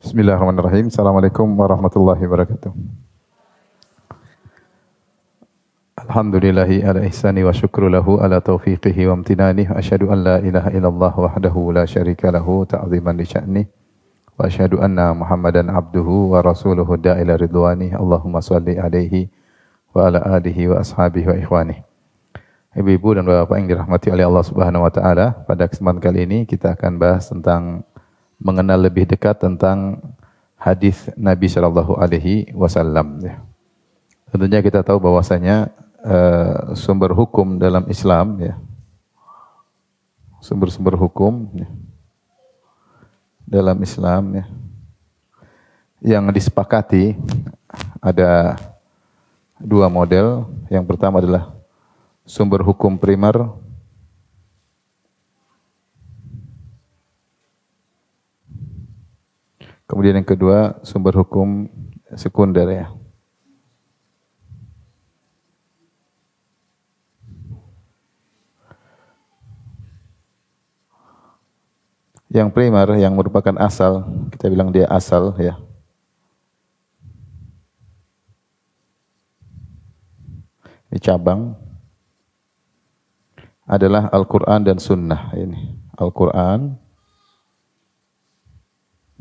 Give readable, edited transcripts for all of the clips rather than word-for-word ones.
Bismillahirrahmanirrahim. Assalamualaikum warahmatullahi wabarakatuh. Alhamdulillahi ala ihsani wa syukru lahu ala taufiqihi wa amtinani. Asyhadu an la ilaha illallah wahdahu la syarika lahu ta'ziman li sya'ni. Wa asyhadu anna Muhammadan abduhu wa rasuluhu da'ila ridwani. Allahumma salli alaihi wa ala alihi wa ashabihi wa ikhwani. Ibu-ibu dan bapak yang dirahmati oleh Allah Subhanahu wa taala, pada kesempatan kali ini kita akan bahas tentang mengenal lebih dekat tentang hadis Nabi Shallallahu Alaihi Wasallam. Tentunya kita tahu bahwasanya sumber hukum dalam Islam, sumber-sumber hukum dalam Islam yang disepakati ada dua model. Yang pertama adalah sumber hukum primer. Kemudian yang kedua, sumber hukum sekunder ya. Yang primer, yang merupakan asal, kita bilang dia asal ya. Ini cabang adalah Al-Quran dan Sunnah ini. Al-Quran,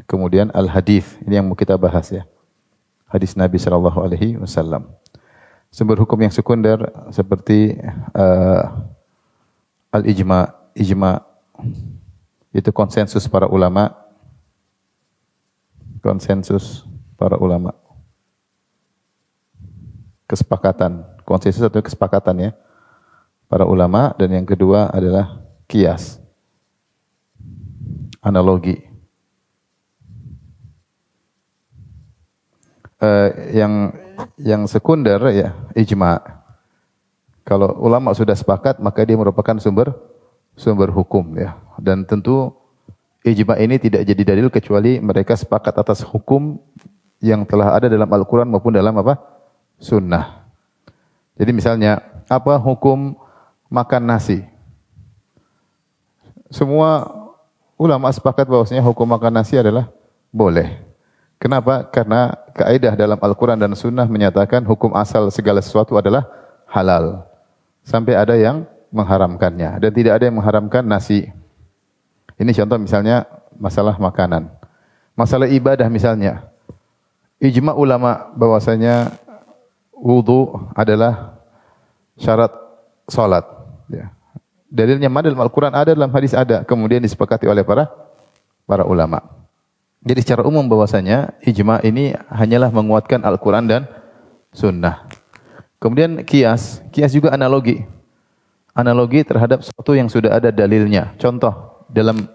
kemudian al-hadis, ini yang mau kita bahas ya. Hadis Nabi sallallahu alaihi wasallam. Sumber hukum yang sekunder seperti al-ijma, itu konsensus para ulama. Konsensus para ulama. Kesepakatan, konsensus atau kesepakatan ya. Para ulama, dan yang kedua adalah qiyas. Analogi. Yang sekunder ya ijma. Kalau ulama sudah sepakat maka dia merupakan sumber hukum ya. Dan tentu ijma ini tidak jadi dalil kecuali mereka sepakat atas hukum yang telah ada dalam Al-Qur'an maupun dalam Sunnah. Jadi misalnya apa hukum makan nasi? Semua ulama sepakat bahwasanya hukum makan nasi adalah boleh. Kenapa? Karena kaidah dalam Al-Quran dan Sunnah menyatakan hukum asal segala sesuatu adalah halal. Sampai ada yang mengharamkannya. Dan tidak ada yang mengharamkan nasi. Ini contoh misalnya masalah makanan. Masalah ibadah misalnya. Ijma ulama bahwasanya wudu adalah syarat salat. Ya. Dalilnya mana dalam Al-Quran ada, dalam hadis ada. Kemudian disepakati oleh para ulama. Jadi secara umum bahwasanya ijma ini hanyalah menguatkan Al-Quran dan Sunnah. Kemudian qiyas juga analogi. Analogi terhadap sesuatu yang sudah ada dalilnya. Contoh, dalam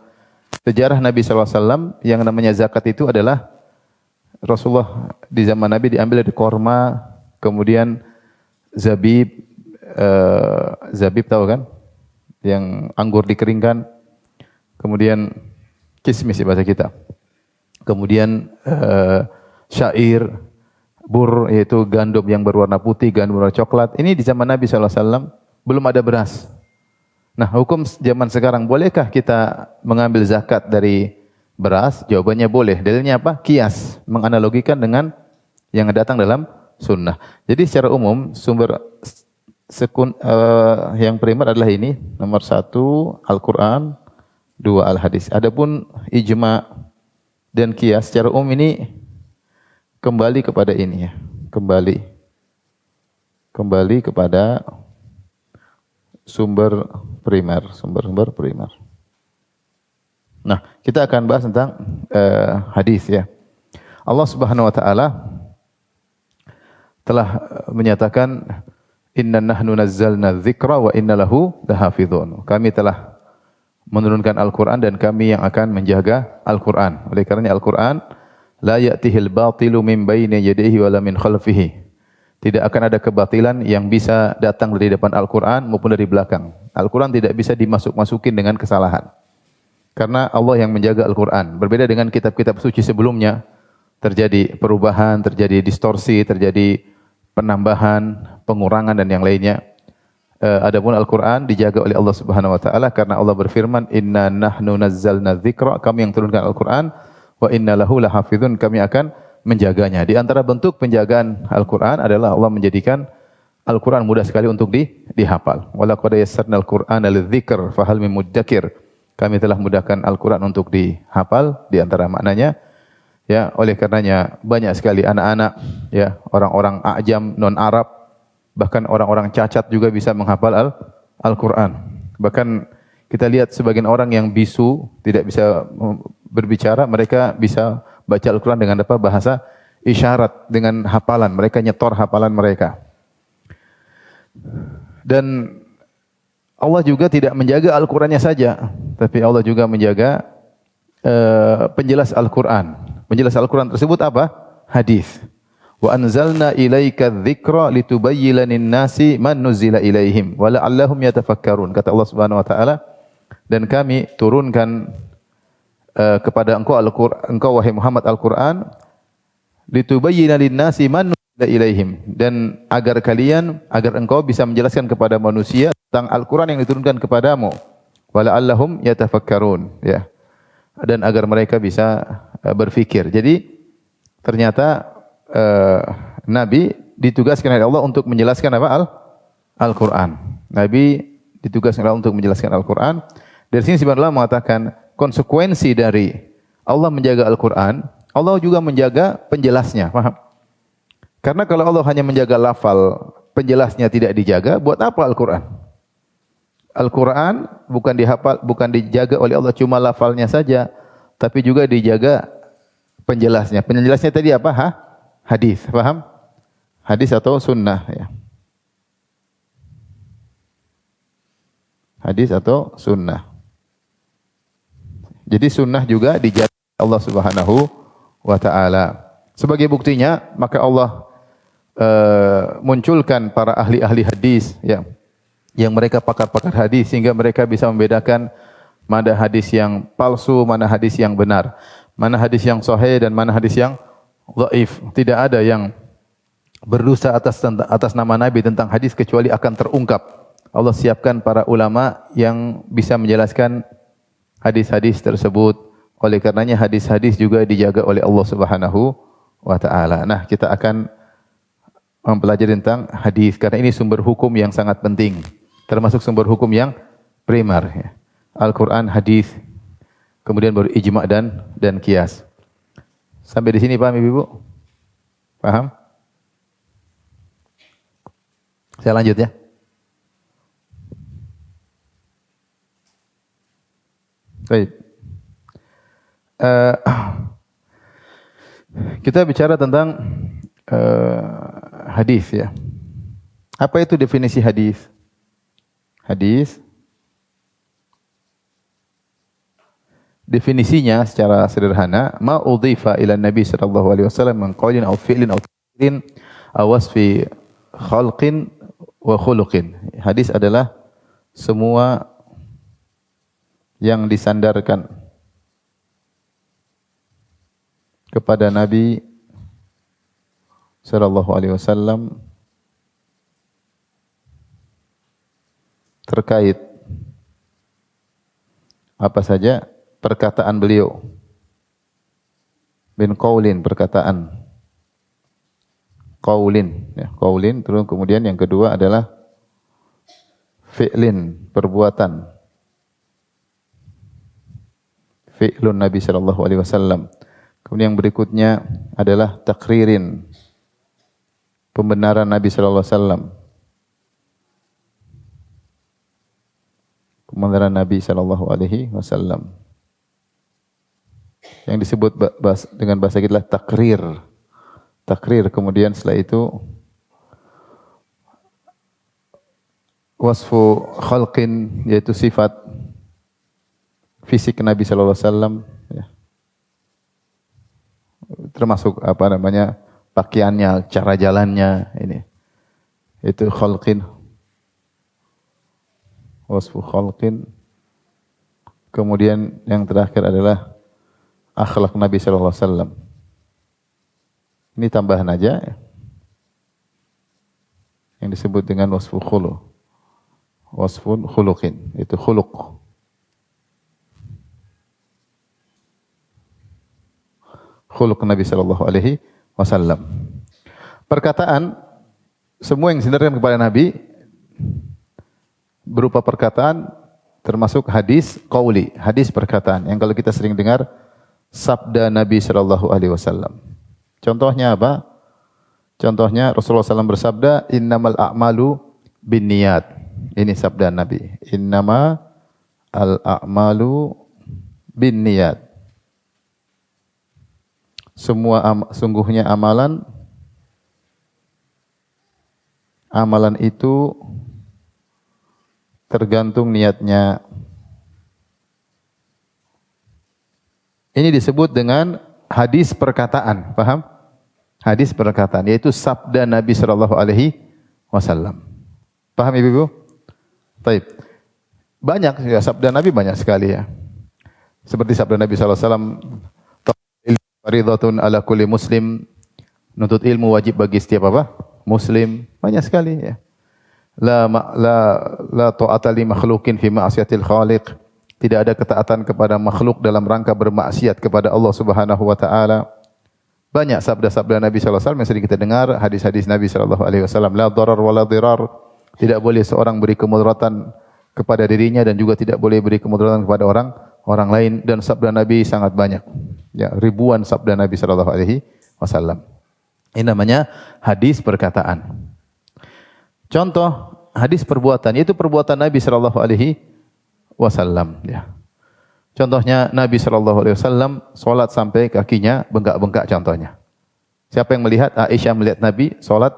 sejarah Nabi SAW yang namanya zakat itu adalah Rasulullah di zaman Nabi diambil dari korma, kemudian zabib tahu kan? Yang anggur dikeringkan, kemudian kismis bahasa kita. Kemudian syair, bur, yaitu gandum yang berwarna putih, gandum berwarna coklat. Ini di zaman Nabi SAW belum ada beras. Nah, hukum zaman sekarang, bolehkah kita mengambil zakat dari beras? Jawabannya boleh. Dalilnya apa? Qiyas, menganalogikan dengan yang datang dalam Sunnah. Jadi secara umum sumber yang primer adalah ini. Nomor 1 Al-Quran, 2 Al-Hadis. Adapun ijma dan qiyas secara umum ini kembali kepada ini ya. Kembali kepada sumber primer. Nah, kita akan bahas tentang hadis ya. Allah Subhanahu wa taala telah menyatakan inna nahnu nazzalna dzikra wa inna lahu lahafizun. Kami telah menurunkan Al-Quran dan kami yang akan menjaga Al-Quran. Oleh karena Al-Quran la ya'tihil batilu min baini yadayhi wala min khalfihi. Tidak akan ada kebatilan yang bisa datang dari depan Al-Quran maupun dari belakang. Al-Quran tidak bisa dimasuk-masukin dengan kesalahan. Karena Allah yang menjaga Al-Quran. Berbeda dengan kitab-kitab suci sebelumnya, terjadi perubahan, terjadi distorsi, terjadi penambahan, pengurangan dan yang lainnya. Adapun Al-Quran dijaga oleh Allah Subhanahu wa taala karena Allah berfirman, "Inna nahnu nazzalna dzikra," kami yang turunkan Al-Quran, wa inna lahu lahafizun, kami akan menjaganya. Di antara bentuk penjagaan Al-Qur'an adalah Allah menjadikan Al-Qur'an mudah sekali untuk dihafal. Wa laqad yassarnal Qur'ana lidzikr fahal mim mudzakir. Kami telah mudahkan Al-Qur'an untuk dihafal. Di antara maknanya, ya, oleh karenanya banyak sekali anak-anak, ya, orang-orang ajam, non-Arab, bahkan orang-orang cacat juga bisa menghafal Al-Qur'an. Bahkan kita lihat sebagian orang yang bisu, tidak bisa berbicara, mereka bisa baca Al-Quran dengan apa? Bahasa isyarat, dengan hafalan. Mereka nyetor hafalan mereka. Dan Allah juga tidak menjaga Al-Qurannya saja, tapi Allah juga menjaga penjelas Al-Quran. Penjelas Al-Quran tersebut apa? Hadis. Wa anzalna ilaika dzikra litubayyana lin-nasi man nuzila ilaihim wa la'allahum yatafakkarun. Kata Allah Subhanahu wa taala, dan kami turunkan kepada engkau wahai Muhammad Al-Qur'an litubayyana lin-nasi man nuzila ilaihim, dan agar engkau bisa menjelaskan kepada manusia tentang Al-Qur'an yang diturunkan kepadamu, wa la'allahum yatafakkarun, ya. Dan agar mereka bisa berfikir. Jadi ternyata Nabi ditugaskan oleh Allah untuk menjelaskan apa? Al-Quran. Nabi ditugaskan oleh Allah untuk menjelaskan Al-Quran. Dari sini sebenarnya Allah mengatakan konsekuensi dari Allah menjaga Al-Quran, Allah juga menjaga penjelasnya. Paham? Karena kalau Allah hanya menjaga lafal, penjelasnya tidak dijaga, buat apa Al-Quran? Al-Quran bukan dihafal, bukan dijaga oleh Allah cuma lafalnya saja, tapi juga dijaga penjelasnya. Penjelasnya tadi apa? Hadis, paham? Hadis atau sunnah, ya. Hadis atau sunnah. Jadi sunnah juga dijaga Allah Subhanahu wa taala. Sebagai buktinya, maka Allah munculkan para ahli-ahli hadis, ya, yang mereka pakar-pakar hadis sehingga mereka bisa membedakan mana hadis yang palsu, mana hadis yang benar, mana hadis yang sahih dan mana hadis yang dhaif. Tidak ada yang berdusta atas nama Nabi tentang hadis kecuali akan terungkap. Allah siapkan para ulama yang bisa menjelaskan hadis-hadis tersebut. Oleh karenanya hadis-hadis juga dijaga oleh Allah Subhanahu wa taala. Nah, kita akan mempelajari tentang hadis karena ini sumber hukum yang sangat penting, termasuk sumber hukum yang primer, ya. Al-Qur'an, hadis, kemudian baru ijma' dan qiyas. Sampai di sini paham Ibu? Paham? Saya lanjut ya. Baik. Kita bicara tentang hadis, ya. Apa itu definisi hadis? Hadis definisinya secara sederhana, ma udhifa ila Nabi sallallahu alaihi wasallam min qaulin aw fi'lin aw taqririn aw wasfi khalqin wa khuluqin. Hadis adalah semua yang disandarkan kepada Nabi sallallahu alaihi wasallam terkait apa saja perkataan beliau, bin qaulin, perkataan, qaulin, ya, qaulin, terus kemudian yang kedua adalah fi'lin, perbuatan, fi'lun Nabi sallallahu alaihi wasallam. Kemudian yang berikutnya adalah takririn, pembenaran Nabi sallallahu alaihi wasallam, pembenaran Nabi sallallahu alaihi wasallam. Yang disebut dengan bahasa kita adalah takrir. Takrir, kemudian setelah itu wasfu khalqin, yaitu sifat fisik Nabi sallallahu alaihi wasallam, ya. Termasuk apa namanya? Pakaiannya, cara jalannya, ini. Itu khalqin. Wasfu khalqin. Kemudian yang terakhir adalah akhlak Nabi sallallahu alaihi wasallam. Ini tambahan aja yang disebut dengan wasfu khuluq. Wasfun khuluqin, itu khuluq. khuluq Nabi sallallahu alaihi wasallam. Perkataan semua yang disandarkan kepada Nabi berupa perkataan termasuk hadis qauli, hadis perkataan yang kalau kita sering dengar sabda Nabi sallallahu alaihi wasallam. Contohnya apa? Contohnya Rasulullah SAW bersabda, "Innamal a'malu binniyat." Ini sabda Nabi. Innama al-a'malu binniyat. Sungguhnya amalan itu tergantung niatnya. Ini disebut dengan hadis perkataan, paham? Hadis perkataan, yaitu sabda Nabi sallallahu alaihi wasallam. Paham Ibu-ibu? Baik. Banyak ya sabda Nabi banyak sekali ya. Seperti sabda Nabi sallallahu alaihi wasallam, "Faridatun ala kulli muslim." Nuntut ilmu wajib bagi setiap apa? Muslim. Banyak sekali ya. La ta'ata li makhluqin fi ma'siyatil khaliq. Tidak ada ketaatan kepada makhluk dalam rangka bermaksiat kepada Allah Subhanahu wa taala. Banyak sabda-sabda Nabi sallallahu alaihi wasallam yang sering kita dengar, hadis-hadis Nabi sallallahu alaihi wasallam, la darar wa la dirar. Tidak boleh seorang beri kemudaratan kepada dirinya dan juga tidak boleh beri kemudaratan kepada orang lain, dan sabda Nabi sangat banyak. Ya, ribuan sabda Nabi sallallahu alaihi wasallam. Ini namanya hadis perkataan. Contoh hadis perbuatan, yaitu perbuatan Nabi sallallahu alaihi wasallam ya. Contohnya Nabi sallallahu alaihi wasallam salat sampai kakinya bengkak-bengkak contohnya. Siapa yang melihat? Aisyah melihat Nabi salat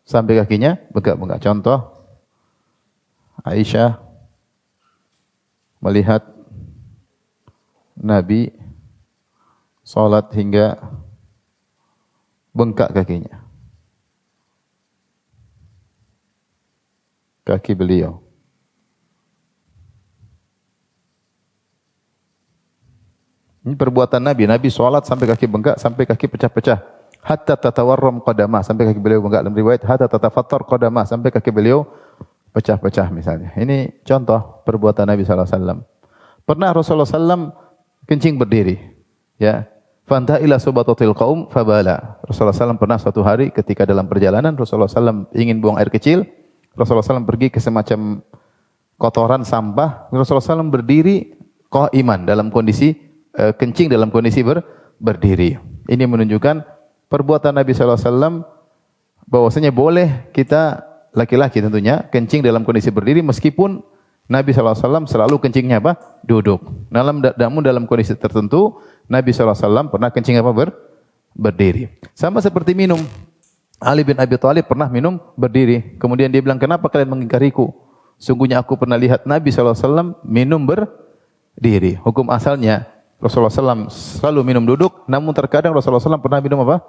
sampai kakinya bengkak-bengkak. Contoh Aisyah melihat Nabi salat hingga bengkak kakinya. Kaki beliau. Ini perbuatan Nabi. Nabi sholat sampai kaki bengkak, sampai kaki pecah-pecah. Hatta tatawarram qadamah, sampai kaki beliau bengkak. Dalam riwayat, hatta tatafattar qadamah, sampai kaki beliau pecah-pecah misalnya. Ini contoh perbuatan Nabi SAW. Pernah Rasulullah SAW kencing berdiri. Ya. Fanta ila subatatil qaum fabala. Rasulullah SAW pernah suatu hari ketika dalam perjalanan, Rasulullah SAW ingin buang air kecil. Rasulullah SAW pergi ke semacam kotoran sampah. Rasulullah SAW berdiri qa'iman dalam kondisi kencing dalam kondisi berdiri. Ini menunjukkan perbuatan Nabi SAW bahwasanya boleh kita laki-laki tentunya kencing dalam kondisi berdiri, meskipun Nabi SAW selalu kencingnya apa? Duduk. Namun dalam kondisi tertentu Nabi SAW pernah kencing apa? Berdiri. Sama seperti minum. Ali bin Abi Thalib pernah minum berdiri. Kemudian dia bilang, "Kenapa kalian mengingkariku? Sungguhnya aku pernah lihat Nabi SAW minum berdiri." Hukum asalnya Rasulullah SAW selalu minum duduk, namun terkadang Rasulullah SAW pernah minum apa?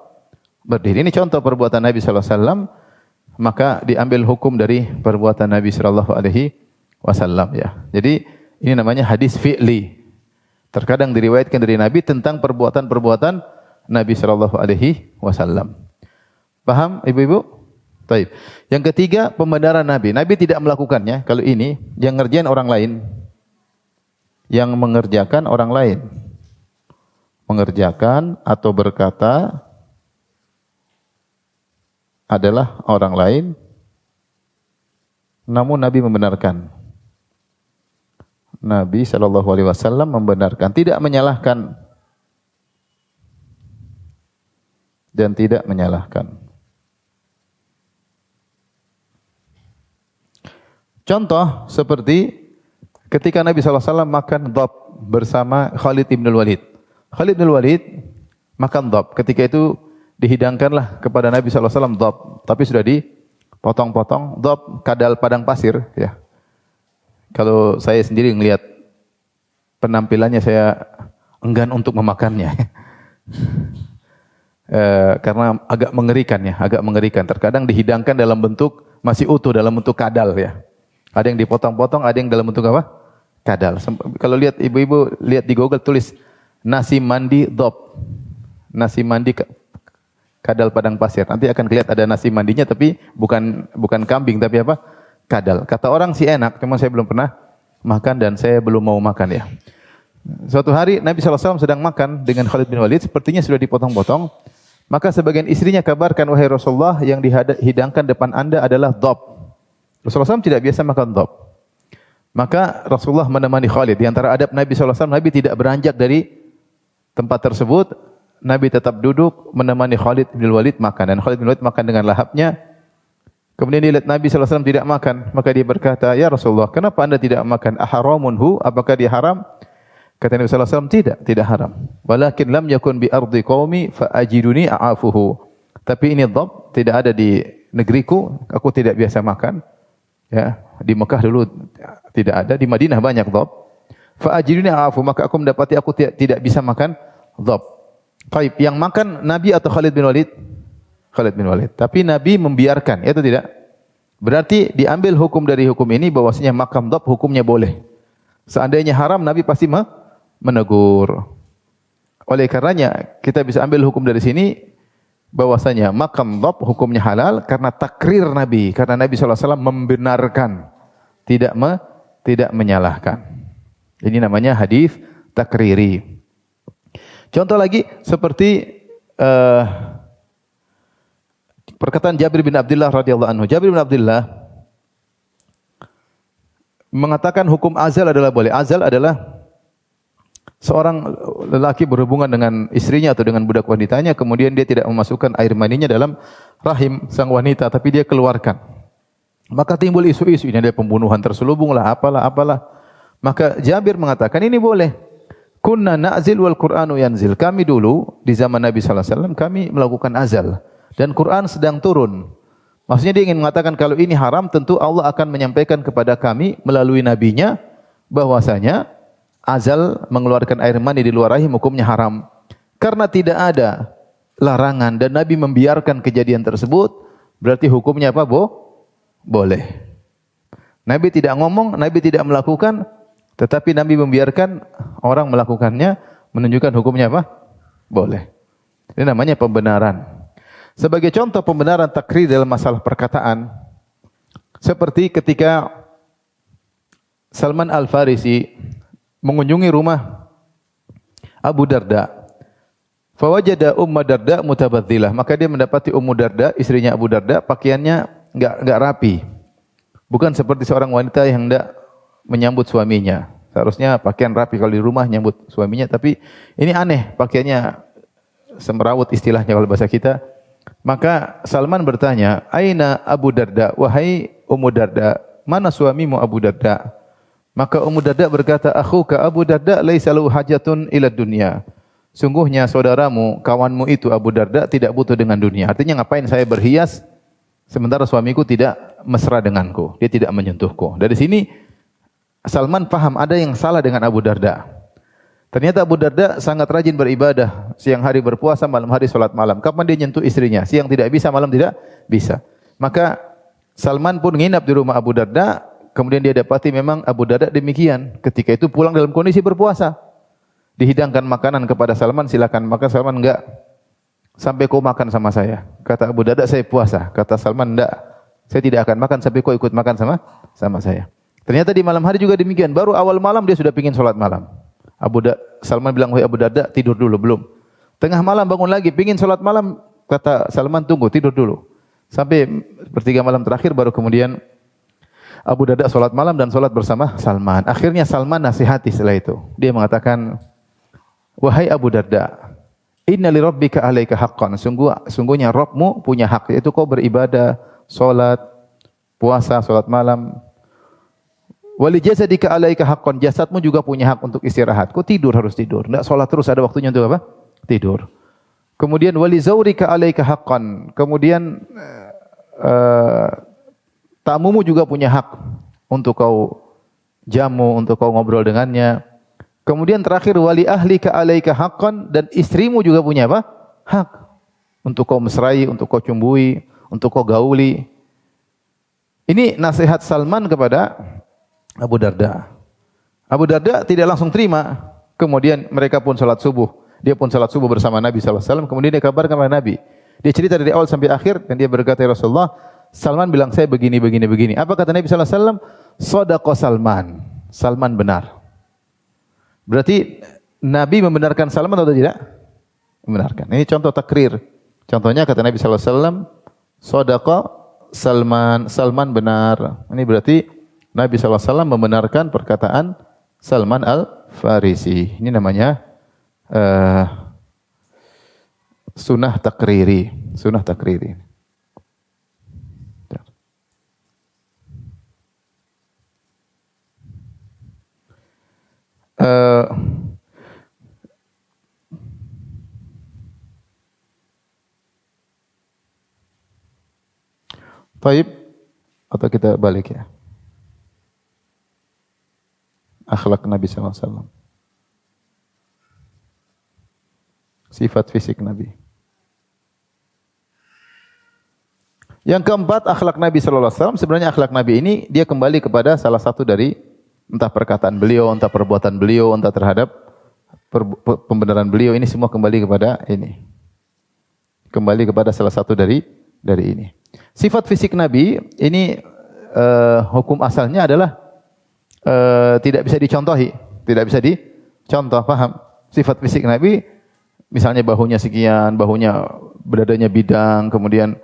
Berdiri. Ini contoh perbuatan Nabi SAW, maka diambil hukum dari perbuatan Nabi SAW ya. Jadi ini namanya hadis fi'li. Terkadang diriwayatkan dari Nabi tentang perbuatan-perbuatan Nabi SAW. Paham ibu-ibu? Baik. Yang ketiga, pembenaran Nabi. Nabi tidak melakukannya. Kalau ini yang ngerjain orang lain. Yang mengerjakan orang lain. Mengerjakan atau berkata adalah orang lain, namun Nabi membenarkan. Nabi SAW membenarkan, tidak menyalahkan dan tidak menyalahkan. Contoh seperti ketika Nabi SAW makan dhab bersama Khalid ibn Walid. Khalid ibn Walid makan dhab. Ketika itu dihidangkanlah kepada Nabi SAW dhab. Tapi sudah dipotong-potong. Dhab kadal padang pasir. Ya. Kalau saya sendiri melihat penampilannya, saya enggan untuk memakannya. Karena agak mengerikan ya. Agak mengerikan. Terkadang dihidangkan dalam bentuk masih utuh, dalam bentuk kadal ya. Ada yang dipotong-potong, ada yang dalam bentuk apa? Kadal. Kalau lihat ibu-ibu lihat di Google tulis nasi mandi dhab. Nasi mandi kadal padang pasir. Nanti akan kelihatan ada nasi mandinya tapi bukan kambing tapi apa? Kadal. Kata orang sih enak, cuma saya belum pernah makan dan saya belum mau makan ya. Suatu hari Nabi SAW sedang makan dengan Khalid bin Walid, sepertinya sudah dipotong-potong. Maka sebagian istrinya kabarkan, wahai Rasulullah, yang dihidangkan depan anda adalah dhab. Rasulullah SAW tidak biasa makan dhab. Maka Rasulullah menemani Khalid. Di antara adab Nabi SAW, Nabi tidak beranjak dari tempat tersebut. Nabi tetap duduk menemani Khalid bin Walid makan. Dan Khalid bin Walid makan dengan lahapnya. Kemudian dia lihat Nabi SAW tidak makan. Maka dia berkata, ya Rasulullah, kenapa anda tidak makan? Aharamunhu, apakah dia haram? Kata Nabi SAW, tidak haram. Walakin lam yakun bi ardi qaumi fa ajiduni a'afuhu. Tapi ini dhab tidak ada di negeriku, aku tidak biasa makan. Ya, di Mekah dulu tidak ada, di Madinah banyak dhab. Fa ajiduni a'afu, maka aku mendapati aku tidak bisa makan dhab. Baik, yang makan Nabi atau Khalid bin Walid? Khalid bin Walid. Tapi Nabi membiarkan, itu tidak. Berarti diambil hukum dari hukum ini bahwasanya makan dhab hukumnya boleh. Seandainya haram, Nabi pasti menegur. Oleh karenanya kita bisa ambil hukum dari sini bahwasanya makam dhab hukumnya halal karena takrir Nabi, karena Nabi SAW membenarkan, tidak menyalahkan. Ini namanya hadis takriri. Contoh lagi seperti perkataan Jabir bin Abdullah radhiyallahu anhu. Jabir bin Abdullah mengatakan hukum azal adalah boleh. Azal adalah seorang lelaki berhubungan dengan istrinya atau dengan budak wanitanya, kemudian dia tidak memasukkan air maninya dalam rahim sang wanita, tapi dia keluarkan. Maka timbul isu-isu, ini ada pembunuhan terselubung lah, apalah. Maka Jabir mengatakan ini boleh. Kunna na'zil wal Qur'anu yanzil. Kami dulu di zaman Nabi sallallahu alaihi wasallam kami melakukan azal dan Quran sedang turun. Maksudnya dia ingin mengatakan kalau ini haram tentu Allah akan menyampaikan kepada kami melalui nabinya bahwasanya azal mengeluarkan air mani di luar rahim hukumnya haram. Karena tidak ada larangan dan Nabi membiarkan kejadian tersebut, berarti hukumnya apa? Boleh. Nabi tidak ngomong, Nabi tidak melakukan, tetapi Nabi membiarkan orang melakukannya, menunjukkan hukumnya apa? Boleh. Ini namanya pembenaran. Sebagai contoh pembenaran takrir dalam masalah perkataan, seperti ketika Salman Al-Farisi mengunjungi rumah Abu Darda. Fawajada Ummu Darda mutabadzilah. Maka dia mendapati Ummu Darda, istrinya Abu Darda, pakaiannya enggak rapi. Bukan seperti seorang wanita yang hendak menyambut suaminya. Seharusnya pakaian rapi kalau di rumah nyambut suaminya, tapi ini aneh, pakaiannya semrawut istilahnya kalau bahasa kita. Maka Salman bertanya, "Aina Abu Darda? Wahai Ummu Darda, mana suamimu Abu Darda?" Maka Ummu Darda berkata, "Akhuka Abu Darda laisa lahu hajatun ila dunya." Sungguhnya saudaramu, kawanmu itu Abu Darda tidak butuh dengan dunia. Artinya ngapain saya berhias sementara suamiku tidak mesra denganku, dia tidak menyentuhku. Dari sini Salman paham ada yang salah dengan Abu Darda. Ternyata Abu Darda sangat rajin beribadah, siang hari berpuasa, malam hari salat malam. Kapan dia nyentuh istrinya? Siang tidak bisa, malam tidak bisa. Maka Salman pun nginap di rumah Abu Darda. Kemudian dia dapati memang Abu Darda demikian. Ketika itu pulang dalam kondisi berpuasa. Dihidangkan makanan kepada Salman, silakan. Maka Salman enggak. Sampai kau makan sama saya. Kata Abu Darda, saya puasa. Kata Salman, enggak. Saya tidak akan makan sampai kau ikut makan sama saya. Ternyata di malam hari juga demikian. Baru awal malam dia sudah pingin sholat malam. Salman bilang, wahai Abu Darda, tidur dulu. Belum. Tengah malam bangun lagi, pingin sholat malam. Kata Salman, tunggu, tidur dulu. Sampai sepertiga malam terakhir baru kemudian Abu Darda sholat malam dan sholat bersama Salman. Akhirnya Salman nasihati setelah itu. Dia mengatakan, wahai Abu Darda, inna li rabbika alaika haqqan. Sungguhnya Rabbmu punya hak, yaitu kau beribadah, sholat, puasa, sholat malam. Wali jasadika alaika haqqan. Jasadmu juga punya hak untuk istirahat. Kau tidur, harus tidur. Tidak sholat terus, ada waktunya untuk apa? Tidur. Kemudian wali zawrika alaika haqqan. Kemudian tamumu juga punya hak untuk kau jamu, untuk kau ngobrol dengannya. Kemudian terakhir wali ahlika alaika haqqan, dan istrimu juga punya apa? Hak untuk kau mesrai, untuk kau cumbui, untuk kau gauli. Ini nasihat Salman kepada Abu Darda. Abu Darda tidak langsung terima. Kemudian mereka pun salat subuh. Dia pun salat subuh bersama Nabi sallallahu alaihi wasallam. Kemudian dia kabarkan kepada Nabi. Dia cerita dari awal sampai akhir dan dia berkata, ya Rasulullah, Salman bilang saya begini. Apa kata Nabi sallallahu alaihi wasallam? Shadaqa Salman. Salman benar. Berarti Nabi membenarkan Salman atau tidak? Membenarkan. Ini contoh takrir. Contohnya kata Nabi sallallahu alaihi wasallam, "Shadaqa Salman, Salman benar." Ini berarti Nabi sallallahu alaihi wasallam membenarkan perkataan Salman Al-Farisi. Ini namanya sunnah takriri, sunnah takriri. Baik, atau kita balik ya. Akhlak Nabi sallallahu alaihi wasallam. Sifat fisik Nabi. Yang keempat, akhlak Nabi sallallahu alaihi wasallam. Sebenarnya akhlak Nabi ini dia kembali kepada salah satu dari entah perkataan beliau, entah perbuatan beliau, entah terhadap pembenaran beliau, ini semua kembali kepada ini. Kembali kepada salah satu dari ini. Sifat fisik Nabi ini hukum asalnya adalah tidak bisa dicontohi, tidak bisa dicontoh, paham? Sifat fisik Nabi misalnya bahunya sekian, dadanya bidang, kemudian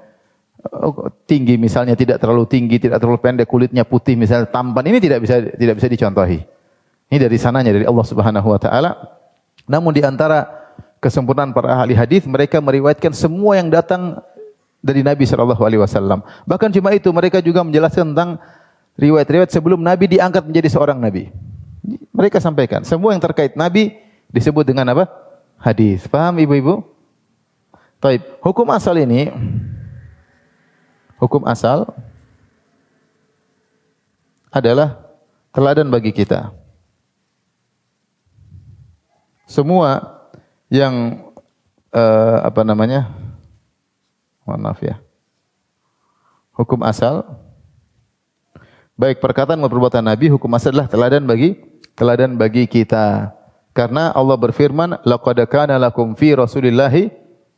tinggi misalnya tidak terlalu tinggi, tidak terlalu pendek, kulitnya putih misalnya, tampan, ini tidak bisa dicontohi. Ini dari sananya dari Allah Subhanahu wa taala. Namun di antara kesempurnaan para ahli hadis, mereka meriwayatkan semua yang datang dari Nabi sallallahu alaihi wasallam. Bahkan cuma itu, mereka juga menjelaskan tentang riwayat-riwayat sebelum Nabi diangkat menjadi seorang nabi. Mereka sampaikan semua yang terkait Nabi disebut dengan apa? Hadis. Paham ibu-ibu? Baik, hukum asal ini, hukum asal adalah teladan bagi kita. Semua yang mohon maaf ya. Hukum asal baik perkataan maupun perbuatan Nabi, hukum asal adalah teladan bagi kita. Karena Allah berfirman, "Laqad kana lakum fi Rasulillahi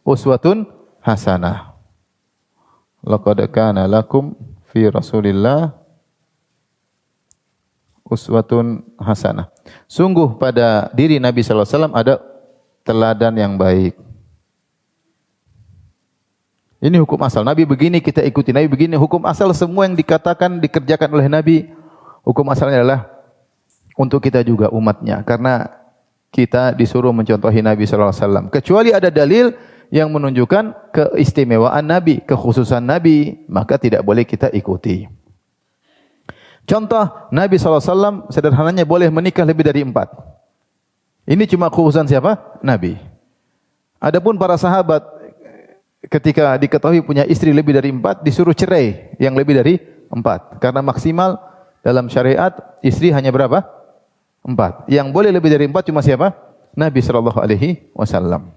uswatun hasanah." Laqad kana lakum fi Rasulillah uswatun hasanah. Sungguh pada diri Nabi sallallahu alaihi wasallam ada teladan yang baik. Ini hukum asal. Nabi begini, kita ikuti. Nabi begini, hukum asal semua yang dikatakan, dikerjakan oleh Nabi, hukum asalnya adalah untuk kita juga umatnya. Karena kita disuruh mencontohi Nabi sallallahu alaihi wasallam. Kecuali ada dalil yang menunjukkan keistimewaan Nabi, kekhususan Nabi, maka tidak boleh kita ikuti. Contoh, Nabi sallallahu alaihi wasallam sederhananya boleh menikah lebih dari 4. Ini cuma kekhususan siapa? Nabi. Adapun para sahabat ketika diketahui punya istri lebih dari 4, disuruh cerai yang lebih dari 4. Karena maksimal dalam syariat istri hanya berapa? 4. Yang boleh lebih dari 4 cuma siapa? Nabi sallallahu alaihi wasallam.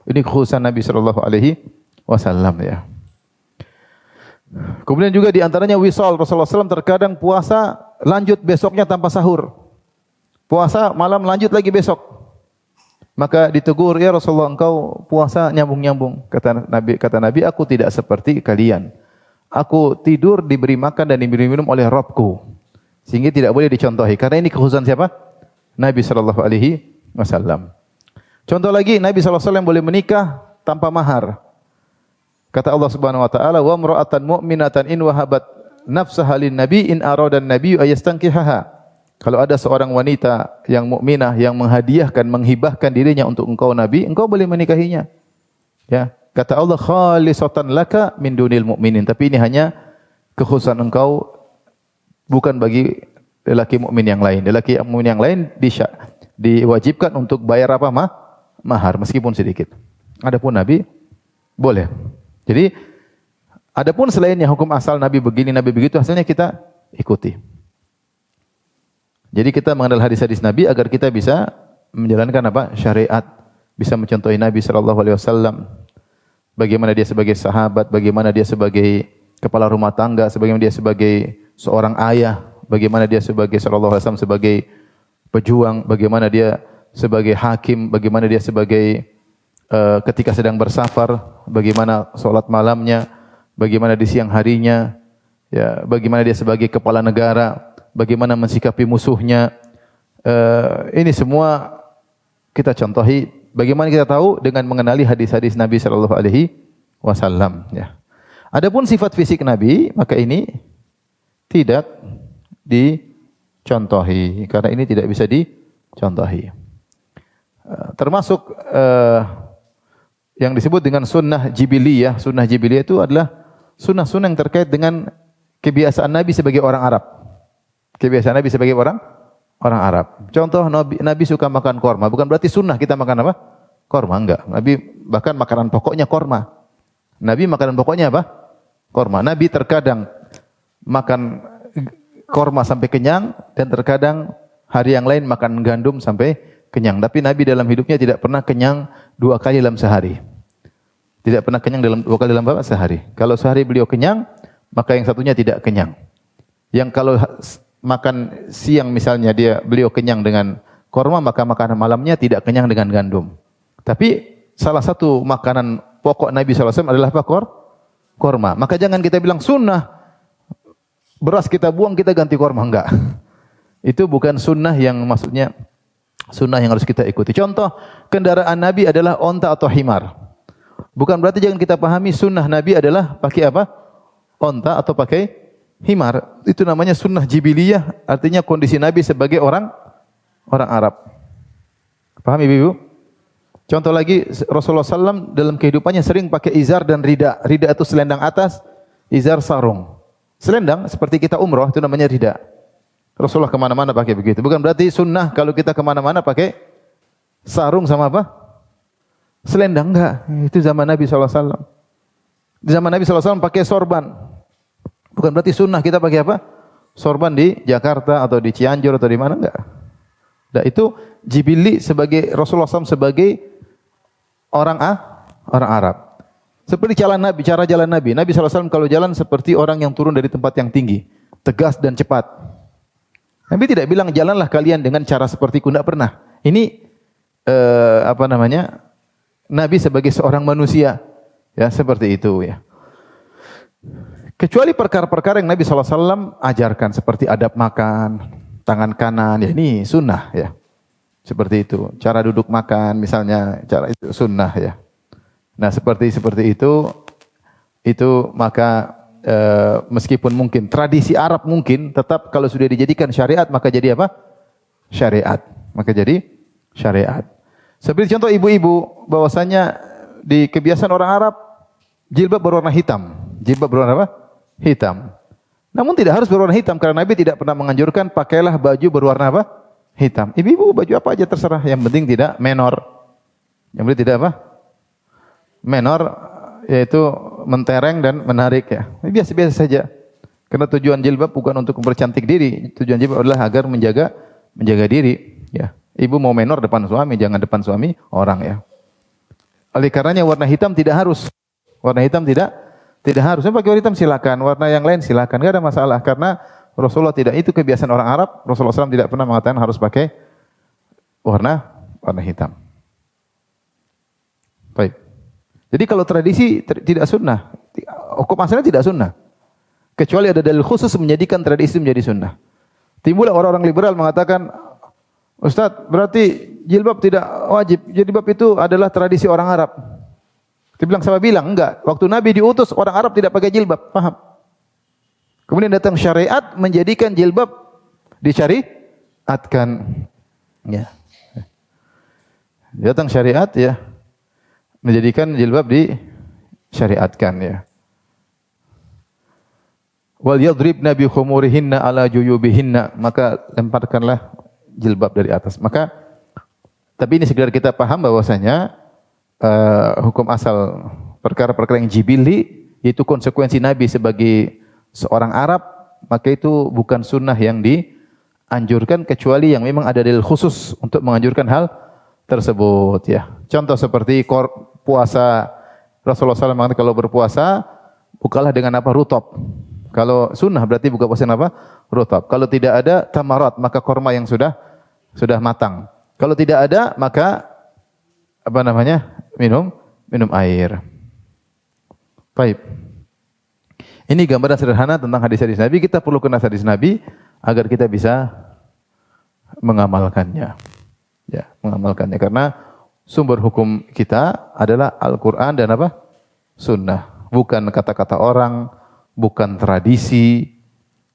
Ini kekhususan Nabi sallallahu alaihi wasallam ya. Kemudian juga di antaranya wisal, Rasulullah SAW terkadang puasa lanjut besoknya tanpa sahur. Puasa malam lanjut lagi besok. Maka ditegur, "Ya Rasulullah, engkau puasa nyambung-nyambung." Kata Nabi, "Aku tidak seperti kalian. Aku tidur diberi makan dan diberi minum oleh Rabbku." Sehingga tidak boleh dicontohi. Karena ini kekhususan siapa? Nabi sallallahu alaihi wasallam. Contoh lagi, Nabi sallallahu alaihi wasallam boleh menikah tanpa mahar. Kata Allah Subhanahu wa taala, "Wa imra'atan mu'minatan in wahabat nafsaha lin nabi in aradan nabiyyu ayastankihaha." Kalau ada seorang wanita yang mukminah yang menghadiahkan, menghibahkan dirinya untuk engkau Nabi, engkau boleh menikahinya. Ya, kata Allah, "Khalisatan laka min dunil mu'minin." Tapi ini hanya kekhususan engkau, bukan bagi lelaki mukmin yang lain. Lelaki mukmin yang lain diwajibkan untuk bayar apa? Mahar, meskipun sedikit. Adapun Nabi boleh. Jadi adapun selainnya hukum asal Nabi begini, Nabi begitu, hasilnya kita ikuti. Jadi kita mengenal hadis-hadis Nabi agar kita bisa menjalankan apa? Syariat, bisa mencontohi Nabi sallallahu alaihi wasallam. Bagaimana dia sebagai sahabat, bagaimana dia sebagai kepala rumah tangga, bagaimana dia sebagai seorang ayah, bagaimana dia sebagai sallallahu alaihi wasallam sebagai pejuang, bagaimana dia sebagai hakim, bagaimana dia sebagai ketika sedang bersafar, bagaimana sholat malamnya, bagaimana di siang harinya, ya, bagaimana dia sebagai kepala negara, bagaimana mensikapi musuhnya, Ini semua kita contohi. Bagaimana kita tahu? Dengan mengenali hadis-hadis Nabi sallallahu alaihi wasallam, ya. Adapun sifat fisik Nabi, maka ini tidak dicontohi karena ini tidak bisa dicontohi. Termasuk yang disebut dengan sunnah jibiliyah. Sunnah jibiliyah itu adalah sunnah-sunnah yang terkait dengan kebiasaan Nabi sebagai orang Arab. Kebiasaan Nabi sebagai orang Arab. Contoh, Nabi suka makan korma. Bukan berarti sunnah kita makan apa? Korma, enggak. Nabi bahkan makanan pokoknya korma. Nabi makanan pokoknya apa? Korma. Nabi terkadang makan korma sampai kenyang dan terkadang hari yang lain makan gandum sampai kenyang. Tapi Nabi dalam hidupnya tidak pernah kenyang 2 kali dalam sehari. Tidak pernah kenyang 2 kali dalam sehari. Kalau sehari beliau kenyang, maka yang satunya tidak kenyang. Yang kalau makan siang misalnya beliau kenyang dengan korma, maka makanan malamnya tidak kenyang dengan gandum. Tapi salah satu makanan pokok Nabi SAW adalah apa? Korma. Maka jangan kita bilang sunnah, beras kita buang kita ganti korma. Enggak. Itu bukan sunnah yang maksudnya sunnah yang harus kita ikuti. Contoh, kendaraan Nabi adalah onta atau himar. Bukan berarti jangan kita pahami sunnah Nabi adalah pakai apa? Onta atau pakai himar. Itu namanya sunnah jibiliyah, artinya kondisi Nabi sebagai orang Arab. Paham Ibu? Contoh lagi, Rasulullah SAW dalam kehidupannya sering pakai izar dan rida. Rida itu selendang atas, izar sarung. Selendang seperti kita umroh itu namanya rida. Rasulullah kemana-mana pakai begitu. Bukan berarti sunnah kalau kita kemana-mana pakai sarung sama apa? Selendang, enggak. Itu zaman Nabi SAW. Di zaman Nabi SAW pakai sorban. Bukan berarti sunnah kita pakai apa? Sorban di Jakarta atau di Cianjur atau di mana, enggak. Nah, itu jibili sebagai Rasulullah SAW sebagai orang Arab. Seperti cara jalan Nabi. Nabi SAW kalau jalan seperti orang yang turun dari tempat yang tinggi, tegas dan cepat. Nabi tidak bilang jalanlah kalian dengan cara sepertiku, tidak pernah. Ini Nabi sebagai seorang manusia, ya seperti itu ya. Kecuali perkara-perkara yang Nabi SAW ajarkan seperti adab makan, tangan kanan, ya ini sunnah ya. Seperti itu. Cara duduk makan misalnya, cara itu sunnah ya. Nah, seperti itu maka meskipun mungkin tradisi Arab mungkin tetap kalau sudah dijadikan syariat maka jadi apa? Syariat. Maka jadi syariat. Seperti contoh ibu-ibu bahwasanya di kebiasaan orang Arab jilbab berwarna hitam. Jilbab berwarna apa? Hitam. Namun tidak harus berwarna hitam karena Nabi tidak pernah menganjurkan pakailah baju berwarna apa? Hitam. Ibu-ibu baju apa aja terserah, yang penting tidak menor. Yang penting tidak apa? Menor, yaitu mentereng dan menarik ya. Biasa-biasa saja. Karena tujuan jilbab bukan untuk mempercantik diri, tujuan jilbab adalah agar menjaga diri ya. Ibu mau menor depan suami, jangan depan suami orang ya. Oleh karenanya warna hitam tidak harus. Warna hitam tidak harus. Pakai warna hitam silakan, warna yang lain silakan, enggak ada masalah karena Rasulullah tidak, itu kebiasaan orang Arab. Rasulullah SAW tidak pernah mengatakan harus pakai warna hitam. Baik. Jadi kalau tradisi tidak sunnah, hukum asalnya tidak sunnah. Kecuali ada dalil khusus menjadikan tradisi menjadi sunnah. Timbullah orang-orang liberal mengatakan, Ustaz, berarti jilbab tidak wajib. Jilbab itu adalah tradisi orang Arab. Siapa bilang? Enggak. Waktu Nabi diutus, orang Arab tidak pakai jilbab. Paham? Kemudian datang syariat menjadikan jilbab disyariatkan. Ya. Datang syariat ya menjadikan jilbab disyariatkan ya. Wal yadribna bi khumurihinna ala juyubihinna, maka lemparkanlah jilbab dari atas. Maka tapi ini sekedar kita paham bahwasanya hukum asal perkara-perkara yang jibili itu konsekuensi Nabi sebagai seorang Arab, maka itu bukan sunnah yang dianjurkan kecuali yang memang ada dalil khusus untuk menganjurkan hal tersebut ya. Contoh seperti puasa, Rasulullah SAW mengatakan kalau berpuasa bukalah dengan apa? Rutab. Kalau sunnah berarti buka puasa dengan apa? Rutab. Kalau tidak ada tamarat, maka korma yang sudah matang. Kalau tidak ada maka minum air. Baik. Ini gambaran sederhana tentang hadis-hadis Nabi. Kita perlu kenal hadis Nabi agar kita bisa mengamalkannya. Ya, mengamalkannya karena sumber hukum kita adalah Al-Qur'an dan apa? Sunnah. Bukan kata-kata orang, bukan tradisi,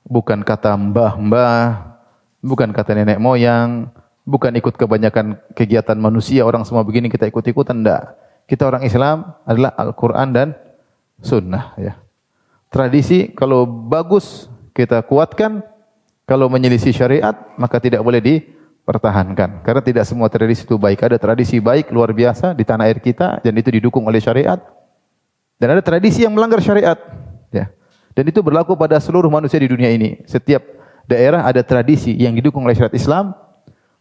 bukan kata mbah-mbah, bukan kata nenek moyang, bukan ikut kebanyakan kegiatan manusia, orang semua begini kita ikut-ikutan, enggak. Kita orang Islam adalah Al-Qur'an dan Sunnah, ya. Tradisi kalau bagus kita kuatkan, kalau menyelisih syariat maka tidak boleh dipertahankan. Karena tidak semua tradisi itu baik. Ada tradisi baik luar biasa di tanah air kita dan itu didukung oleh syariat. Dan ada tradisi yang melanggar syariat, ya. Dan itu berlaku pada seluruh manusia di dunia ini. Setiap daerah ada tradisi yang didukung oleh syariat Islam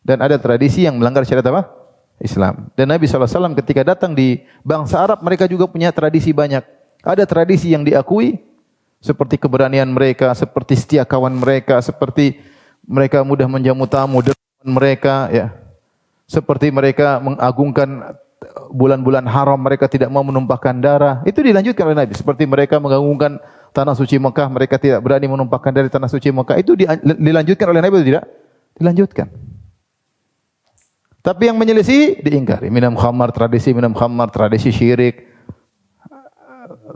dan ada tradisi yang melanggar syariat apa? Islam. Dan Nabi SAW ketika datang di bangsa Arab, mereka juga punya tradisi banyak. Ada tradisi yang diakui, seperti keberanian mereka, seperti setia kawan mereka, seperti mereka mudah menjamu tamu dermawan mereka, ya. Seperti mereka mengagungkan bulan-bulan haram, mereka tidak mau menumpahkan darah. Itu dilanjutkan oleh Nabi. Seperti mereka mengagungkan tanah suci Mekah, mereka tidak berani menumpahkan darah di tanah suci Mekah. Itu dilanjutkan oleh Nabi atau tidak? Dilanjutkan. Tapi yang menyelisih diingkari. Minum khamar, tradisi syirik,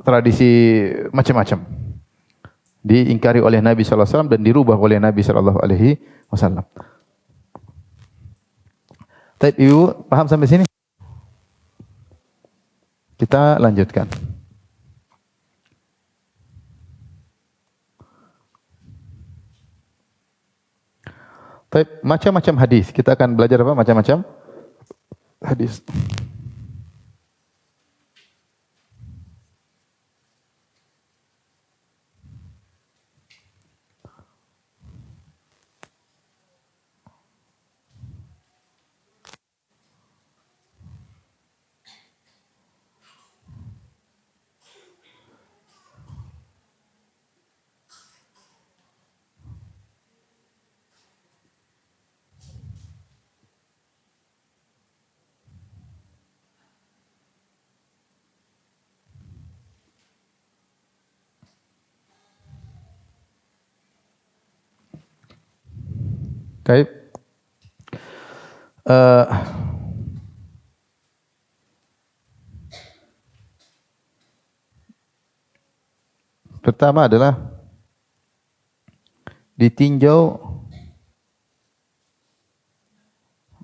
tradisi macam-macam. Diingkari oleh Nabi sallallahu alaihi wasallam dan dirubah oleh Nabi sallallahu alaihi wasallam. Baik, Ibu, paham sampai sini? Kita lanjutkan. Baik, macam-macam hadis. Kita akan belajar apa? Macam-macam hadis. Baik. Pertama adalah ditinjau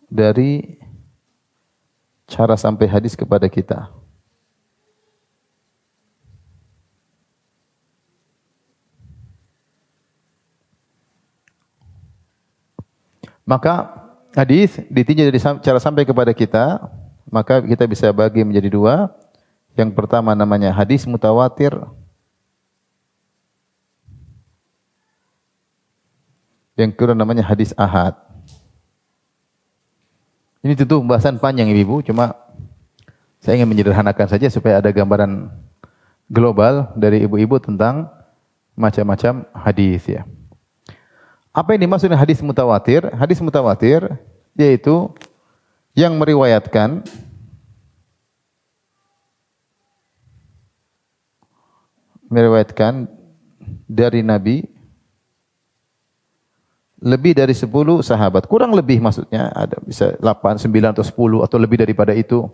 dari cara sampai hadis kepada kita. Maka hadis ditinjau dari cara sampai kepada kita, maka kita bisa bagi menjadi dua. Yang pertama namanya hadis mutawatir. Yang kedua namanya hadis ahad. Ini tentu pembahasan panjang Ibu, cuma saya ingin menyederhanakan saja supaya ada gambaran global dari ibu-ibu tentang macam-macam hadis, ya. Apa yang dimaksud dengan hadis mutawatir? Hadis mutawatir yaitu yang meriwayatkan dari Nabi lebih dari 10 sahabat. Kurang lebih maksudnya ada bisa 8, 9 atau 10 atau lebih daripada itu.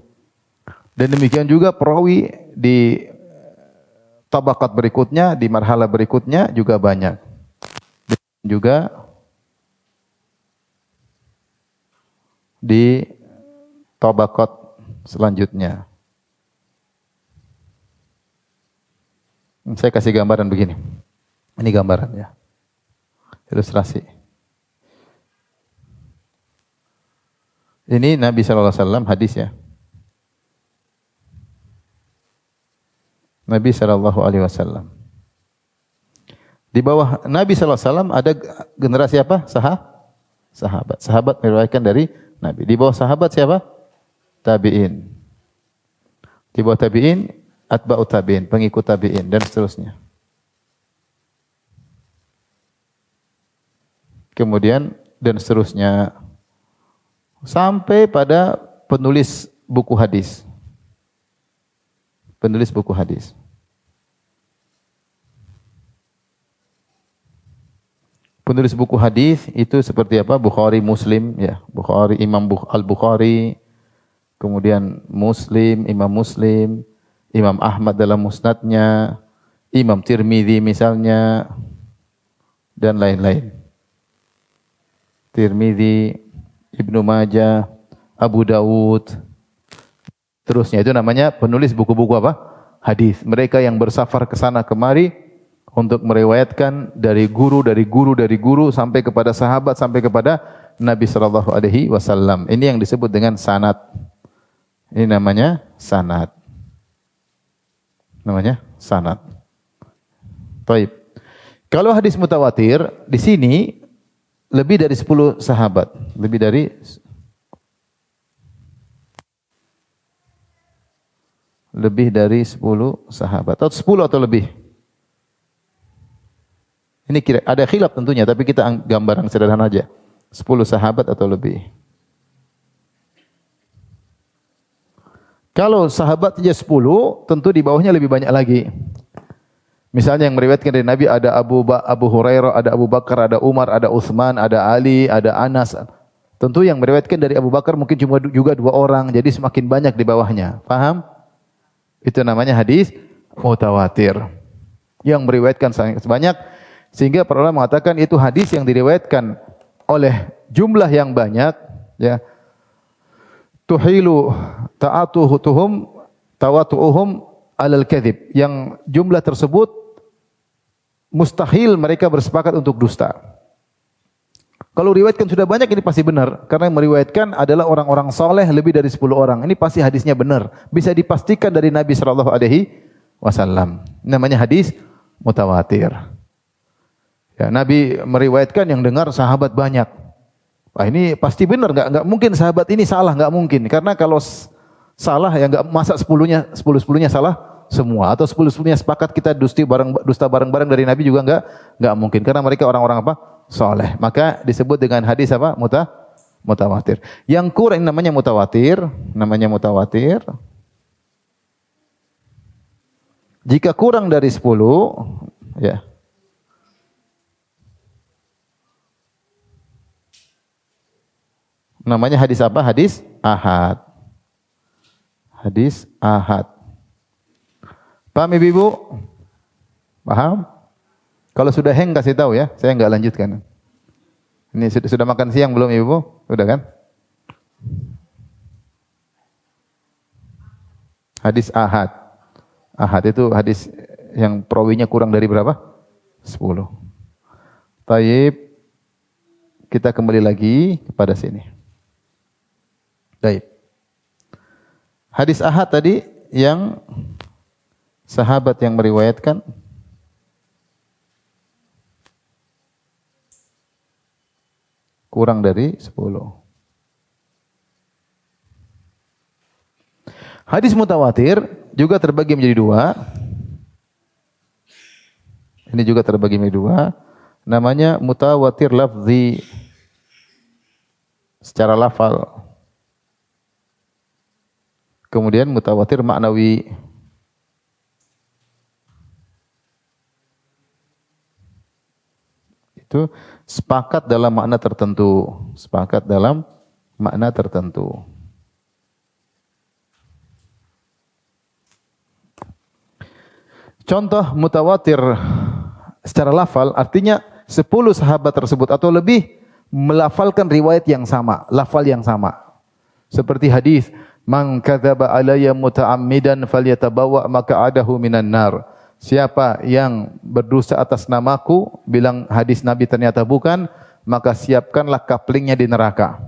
Dan demikian juga perawi di tabakat berikutnya, di marhala berikutnya juga banyak. Juga di tabakat selanjutnya. Saya kasih gambaran begini. Ini gambarannya. Ilustrasi. Ini Nabi sallallahu alaihi wasallam hadis, ya. Nabi sallallahu alaihi wasallam. Di bawah Nabi sallallahu alaihi wasallam ada generasi apa? Sahabat. Sahabat meriwayatkan dari Nabi. Di bawah sahabat siapa? Tabi'in. Di bawah tabi'in atba'ut tabi'in, pengikut tabi'in dan seterusnya. Kemudian dan seterusnya sampai pada penulis buku hadis. Penulis buku hadis. Penulis buku hadis itu seperti apa? Bukhari, Muslim, ya. Bukhari, Al-Bukhari, kemudian Muslim, Imam Muslim, Imam Ahmad dalam musnadnya, Imam Tirmidzi misalnya, dan lain-lain. Tirmidzi, Ibnu Majah, Abu Dawud, terusnya itu namanya penulis buku-buku apa? Hadis. Mereka yang bersafar ke sana kemari untuk meriwayatkan dari guru sampai kepada sahabat sampai kepada Nabi sallallahu alaihi wasallam. Ini yang disebut dengan sanad. Ini namanya sanad. Namanya sanad. Baik. Kalau hadis mutawatir di sini lebih dari 10 sahabat, lebih dari 10 sahabat atau 10 atau lebih. Ini kira ada khilaf tentunya, tapi kita gambaran sederhana aja. 10 sahabat atau lebih. Kalau sahabat aja 10, tentu di bawahnya lebih banyak lagi. Misalnya yang meriwayatkan dari Nabi ada Abu Hurairah, ada Abu Bakar, ada Umar, ada Utsman, ada Ali, ada Anas. Tentu yang meriwayatkan dari Abu Bakar mungkin cuma juga 2 orang, jadi semakin banyak di bawahnya. Paham? Itu namanya hadis mutawatir. Yang meriwayatkan sebanyak sehingga para ulama mengatakan itu hadis yang diriwayatkan oleh jumlah yang banyak, ya. Tuhilu ta'atuhum tawatu'uhum alal kadhib. Yang jumlah tersebut mustahil mereka bersepakat untuk dusta. Kalau riwayatkan sudah banyak ini pasti benar karena yang meriwayatkan adalah orang-orang saleh lebih dari 10 orang. Ini pasti hadisnya benar. Bisa dipastikan dari Nabi sallallahu alaihi wasallam. Namanya hadis mutawatir. Ya, Nabi meriwayatkan yang dengar sahabat banyak. Wah, ini pasti benar, enggak mungkin sahabat ini salah, enggak mungkin. Karena kalau salah ya enggak masa 10-10-nya salah semua atau 10-10-nya sepakat kita dusta bareng-bareng dari Nabi juga enggak mungkin karena mereka orang-orang apa? Saleh. Maka disebut dengan hadis apa? Mutawatir. Yang kurang namanya mutawatir. Jika kurang dari 10, ya. Namanya hadis apa? Hadis ahad. Hadis ahad. Paham Ibu? Paham? Kalau sudah hang kasih tahu ya, saya enggak lanjutkan. Ini sudah makan siang belum Ibu? Sudah kan? Hadis ahad. Ahad itu hadis yang perawinya kurang dari berapa? 10. Taib. Kita kembali lagi kepada sini. Baik. Hadis ahad tadi yang sahabat yang meriwayatkan kurang dari 10. Hadis mutawatir juga terbagi menjadi 2. Ini juga terbagi menjadi 2. Namanya mutawatir lafzi secara lafal. Kemudian mutawatir maknawi. Itu sepakat dalam makna tertentu. Sepakat dalam makna tertentu. Contoh mutawatir secara lafal artinya 10 sahabat tersebut atau lebih melafalkan riwayat yang sama, lafal yang sama. Seperti hadis man kadzaba alayya muta'ammidan falyatabawa maq'adahu minan nar. Siapa yang berdusta atas namaku, bilang hadis Nabi ternyata bukan, maka siapkanlah kaplingnya di neraka.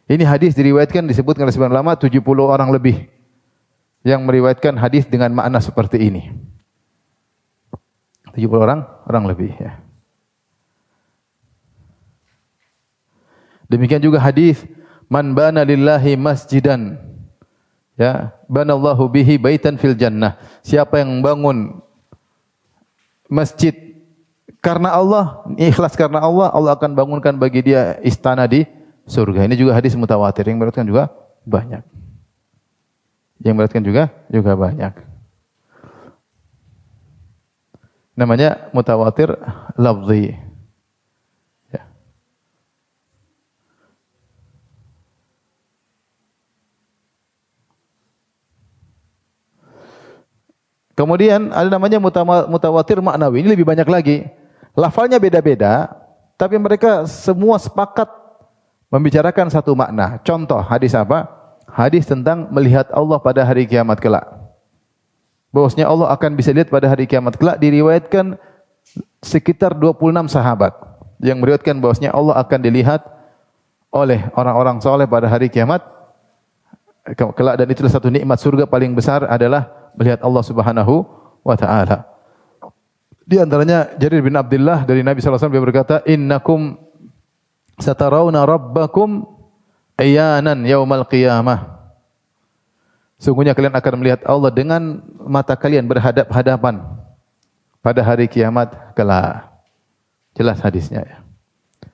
Ini hadis diriwayatkan disebutkan oleh sebagian ulama 70 orang lebih yang meriwayatkan hadis dengan makna seperti ini. 70 orang lebih ya. Demikian juga hadis man bana lillahi masjidan, ya, banallahu bihi baitan fil jannah. Siapa yang membangun masjid karena Allah, ikhlas karena Allah, Allah akan bangunkan bagi dia istana di surga. Ini juga hadis mutawatir yang meriwayatkan juga banyak. Yang meriwayatkan juga banyak. Namanya mutawatir lafzi. Kemudian ada namanya mutawatir maknawi. Ini lebih banyak lagi. Lafalnya beda-beda, tapi mereka semua sepakat membicarakan satu makna. Contoh hadis apa? Hadis tentang melihat Allah pada hari kiamat kelak. Bahwasanya Allah akan bisa lihat pada hari kiamat kelak diriwayatkan sekitar 26 sahabat yang meriwayatkan bahwasanya Allah akan dilihat oleh orang-orang saleh pada hari kiamat kelak, dan itulah satu nikmat surga paling besar adalah melihat Allah Subhanahu wa taala. Di antaranya Jarir bin Abdullah dari Nabi sallallahu alaihi wasallam, dia berkata, "Innakum satarawna rabbakum iyanan yaumal qiyamah." Sungguhnya kalian akan melihat Allah dengan mata kalian berhadap-hadapan pada hari kiamat kelak. Jelas hadisnya ya.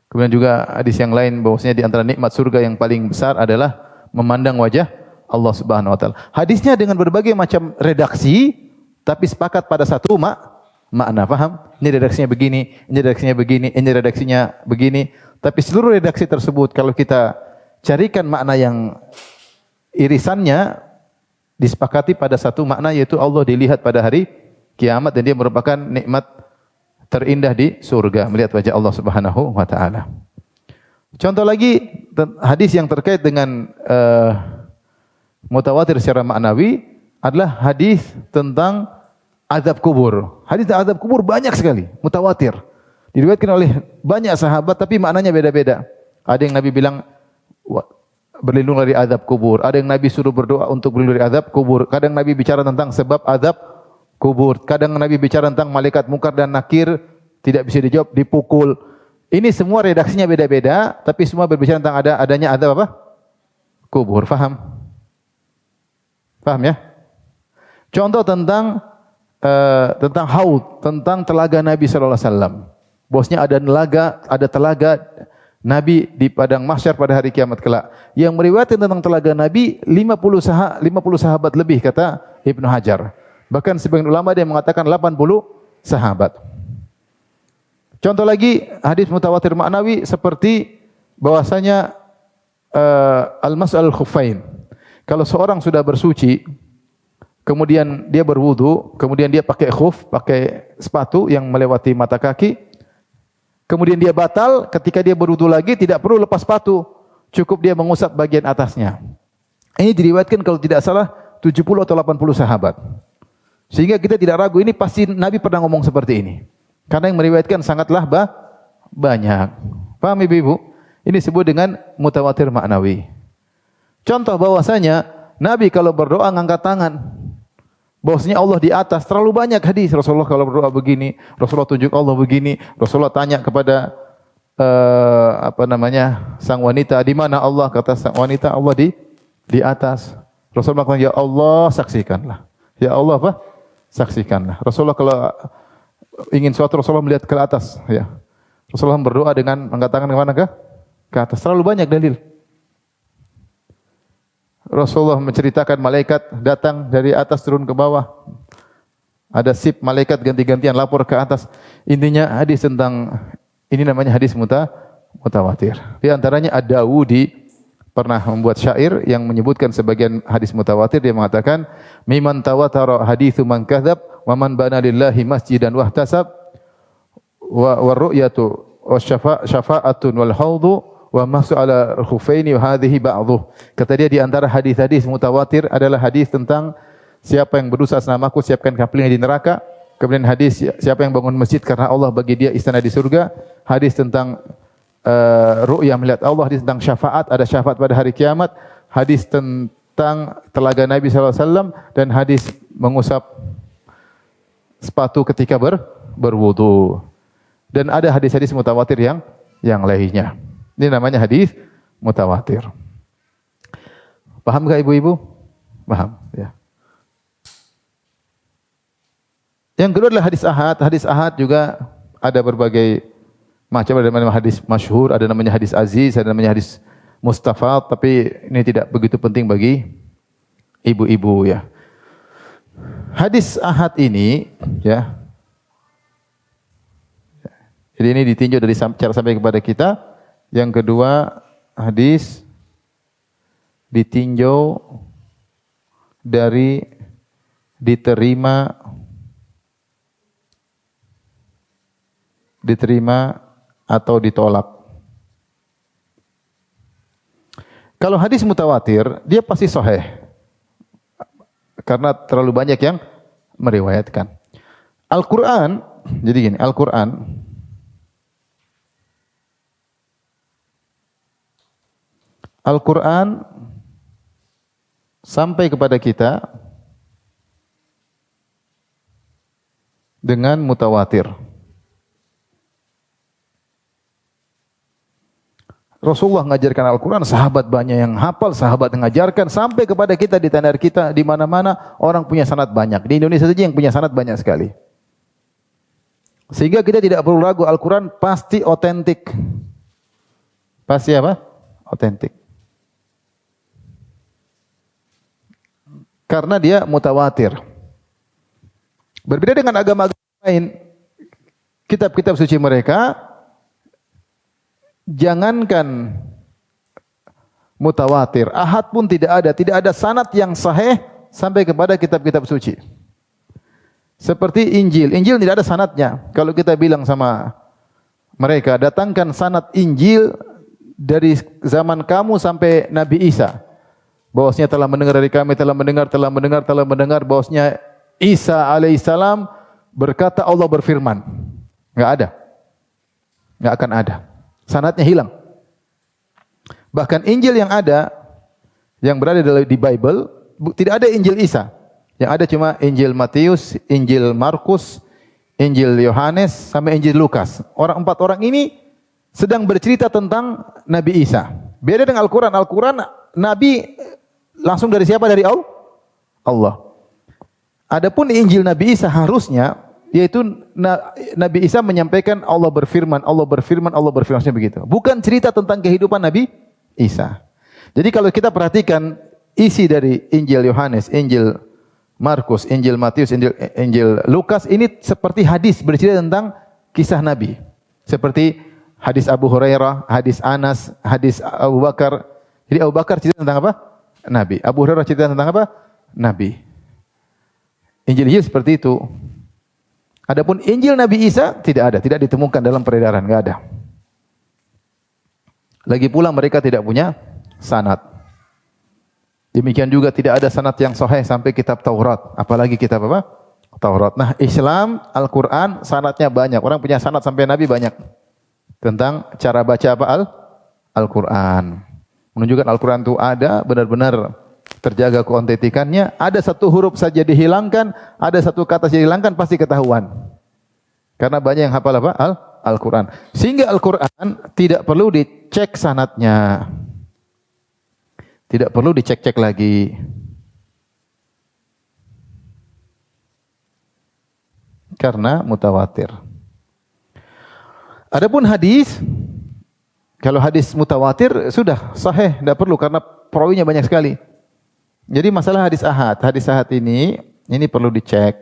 Kemudian juga hadis yang lain bahwasanya di antara nikmat surga yang paling besar adalah memandang wajah Allah Subhanahu wa taala. Hadisnya dengan berbagai macam redaksi tapi sepakat pada satu makna, paham? Ini redaksinya begini, ini redaksinya begini, ini redaksinya begini. Tapi seluruh redaksi tersebut kalau kita carikan makna yang irisannya disepakati pada satu makna, yaitu Allah dilihat pada hari kiamat dan dia merupakan nikmat terindah di surga, melihat wajah Allah Subhanahu wa taala. Contoh lagi hadis yang terkait dengan mutawatir secara maknawi adalah hadis tentang azab kubur. Hadis tentang azab kubur banyak sekali, mutawatir. Diriwayatkan oleh banyak sahabat tapi maknanya beda-beda. Ada yang Nabi bilang berlindung dari azab kubur. Ada yang Nabi suruh berdoa untuk berlindung dari azab kubur. Kadang Nabi bicara tentang sebab azab kubur. Kadang Nabi bicara tentang malaikat mungkar dan nakir tidak bisa dijawab, dipukul. Ini semua redaksinya beda-beda, tapi semua berbicara tentang adanya azab apa? Kubur. Faham? Paham ya? Contoh tentang haud, tentang telaga Nabi sallallahu alaihi wasallam. Bosnya ada telaga Nabi di padang mahsyar pada hari kiamat kelak. Yang meriwayatkan tentang telaga Nabi 50 sahabat lebih, kata Ibnu Hajar. Bahkan sebagian ulama dia mengatakan 80 sahabat. Contoh lagi hadis mutawatir maknawi seperti bahwasanya al-mas'al khuffain. Kalau seorang sudah bersuci, kemudian dia berwudu, kemudian dia pakai khuf, pakai sepatu yang melewati mata kaki, kemudian dia batal, ketika dia berwudu lagi tidak perlu lepas sepatu, cukup dia mengusap bagian atasnya. Ini diriwayatkan kalau tidak salah 70 atau 80 sahabat. Sehingga kita tidak ragu, ini pasti Nabi pernah ngomong seperti ini. Karena yang meriwayatkan sangatlah banyak. Paham ibu-ibu? Ini disebut dengan mutawatir maknawi. Contoh bahwasanya Nabi kalau berdoa ngangkat tangan. Bahwasanya Allah di atas, terlalu banyak hadis. Rasulullah kalau berdoa begini, Rasulullah tunjuk Allah begini, Rasulullah tanya kepada sang wanita, di mana Allah? Kata sang wanita, Allah di atas. Rasulullah mengatakan, ya Allah saksikanlah. Ya Allah apa? Saksikanlah. Rasulullah kalau ingin suatu, Rasulullah melihat ke atas. Ya. Rasulullah berdoa dengan angkat tangan ke mana? Ke atas. Terlalu banyak dalil. Rasulullah menceritakan malaikat datang dari atas turun ke bawah. Ada sip malaikat ganti-gantian lapor ke atas. Intinya hadis tentang ini namanya hadis mutawatir. Di antaranya Ad-Dawudi pernah membuat syair yang menyebutkan sebagian hadis mutawatir. Dia mengatakan, "Miman tawatara haditsu man kadzab wa man bana lillahi masjidan wahtasab wa ru'yatu wa syafa'atun wal haudhu wa masu ala khufaini wa hadhihi ba'dhu." Kata dia di antara hadis-hadis mutawatir adalah hadis tentang siapa yang berdosa atas namaku siapkan kapalnya di neraka. Kemudian hadis siapa yang bangun masjid karena Allah bagi dia istana di surga. Hadis tentang ru'yah melihat Allah, hadis tentang syafaat, ada syafaat pada hari kiamat, hadis tentang telaga Nabi sallallahu alaihi wasallam dan hadis mengusap sepatu ketika berwudu. Dan ada hadis-hadis mutawatir yang lainnya. Ini namanya hadis mutawatir. Paham enggak ibu-ibu? Paham, ya. Yang kedua adalah hadis ahad. Hadis ahad juga ada berbagai macam, ada namanya hadis masyhur, ada namanya hadis aziz, ada namanya hadis mustafad, tapi ini tidak begitu penting bagi ibu-ibu ya. Hadis ahad ini ya. Jadi ini ditinjau dari cara sampai kepada kita. Yang kedua, hadis ditinjau dari diterima atau ditolak. Kalau hadis mutawatir, dia pasti sahih. Karena terlalu banyak yang meriwayatkan. Al-Quran, jadi gini, Al-Quran sampai kepada kita dengan mutawatir. Rasulullah mengajarkan Al-Quran, sahabat banyak yang hafal, sahabat mengajarkan, sampai kepada kita di tanah kita, di mana-mana orang punya sanad banyak. Di Indonesia saja yang punya sanad banyak sekali. Sehingga kita tidak perlu ragu, Al-Quran pasti otentik. Pasti apa? Otentik. Karena dia mutawatir. Berbeda dengan agama-agama lain, kitab-kitab suci mereka, jangankan mutawatir, ahad pun tidak ada sanad yang sahih sampai kepada kitab-kitab suci. Seperti Injil tidak ada sanadnya. Kalau kita bilang sama mereka, datangkan sanad Injil dari zaman kamu sampai Nabi Isa, bahwasanya telah mendengar dari kami, telah mendengar bahwasanya Isa alaihissalam berkata Allah berfirman. Enggak ada. Enggak akan ada. Sanadnya hilang. Bahkan Injil yang ada, yang berada di Bible, tidak ada Injil Isa. Yang ada cuma Injil Matius, Injil Markus, Injil Yohanes, sampai Injil Lukas. Empat orang ini sedang bercerita tentang Nabi Isa. Beda dengan Al-Quran. Al-Quran, Nabi langsung dari siapa? Dari Allah. Adapun Injil Nabi Isa harusnya, yaitu Nabi Isa menyampaikan Allah berfirman begitu. Bukan cerita tentang kehidupan Nabi Isa. Jadi kalau kita perhatikan isi dari Injil Yohanes, Injil Markus, Injil Matius, Injil Lukas, ini seperti hadis bercerita tentang kisah Nabi. Seperti hadis Abu Hurairah, hadis Anas, hadis Abu Bakar. Jadi Abu Bakar cerita tentang apa? Nabi. Abu Hurairah cerita tentang apa? Nabi. Injil seperti itu. Adapun Injil Nabi Isa tidak ditemukan dalam peredaran, enggak ada. Lagi pula mereka tidak punya sanad. Demikian juga tidak ada sanad yang sahih sampai kitab Taurat, apalagi kitab apa? Taurat. Nah, Islam, Al-Qur'an sanadnya banyak. Orang punya sanad sampai Nabi banyak. Tentang cara baca apa? Al-Qur'an. Menunjukkan Al-Qur'an itu ada, benar-benar terjaga keautentikannya. Ada satu huruf saja dihilangkan, ada satu kata saja dihilangkan, pasti ketahuan. Karena banyak yang hafal apa? Al-Qur'an. Sehingga Al-Qur'an tidak perlu dicek sanadnya. Tidak perlu dicek-cek lagi. Karena mutawatir. Adapun hadis, kalau hadis mutawatir sudah sahih, tidak perlu karena perawinya banyak sekali. Jadi masalah hadis ahad ini perlu dicek.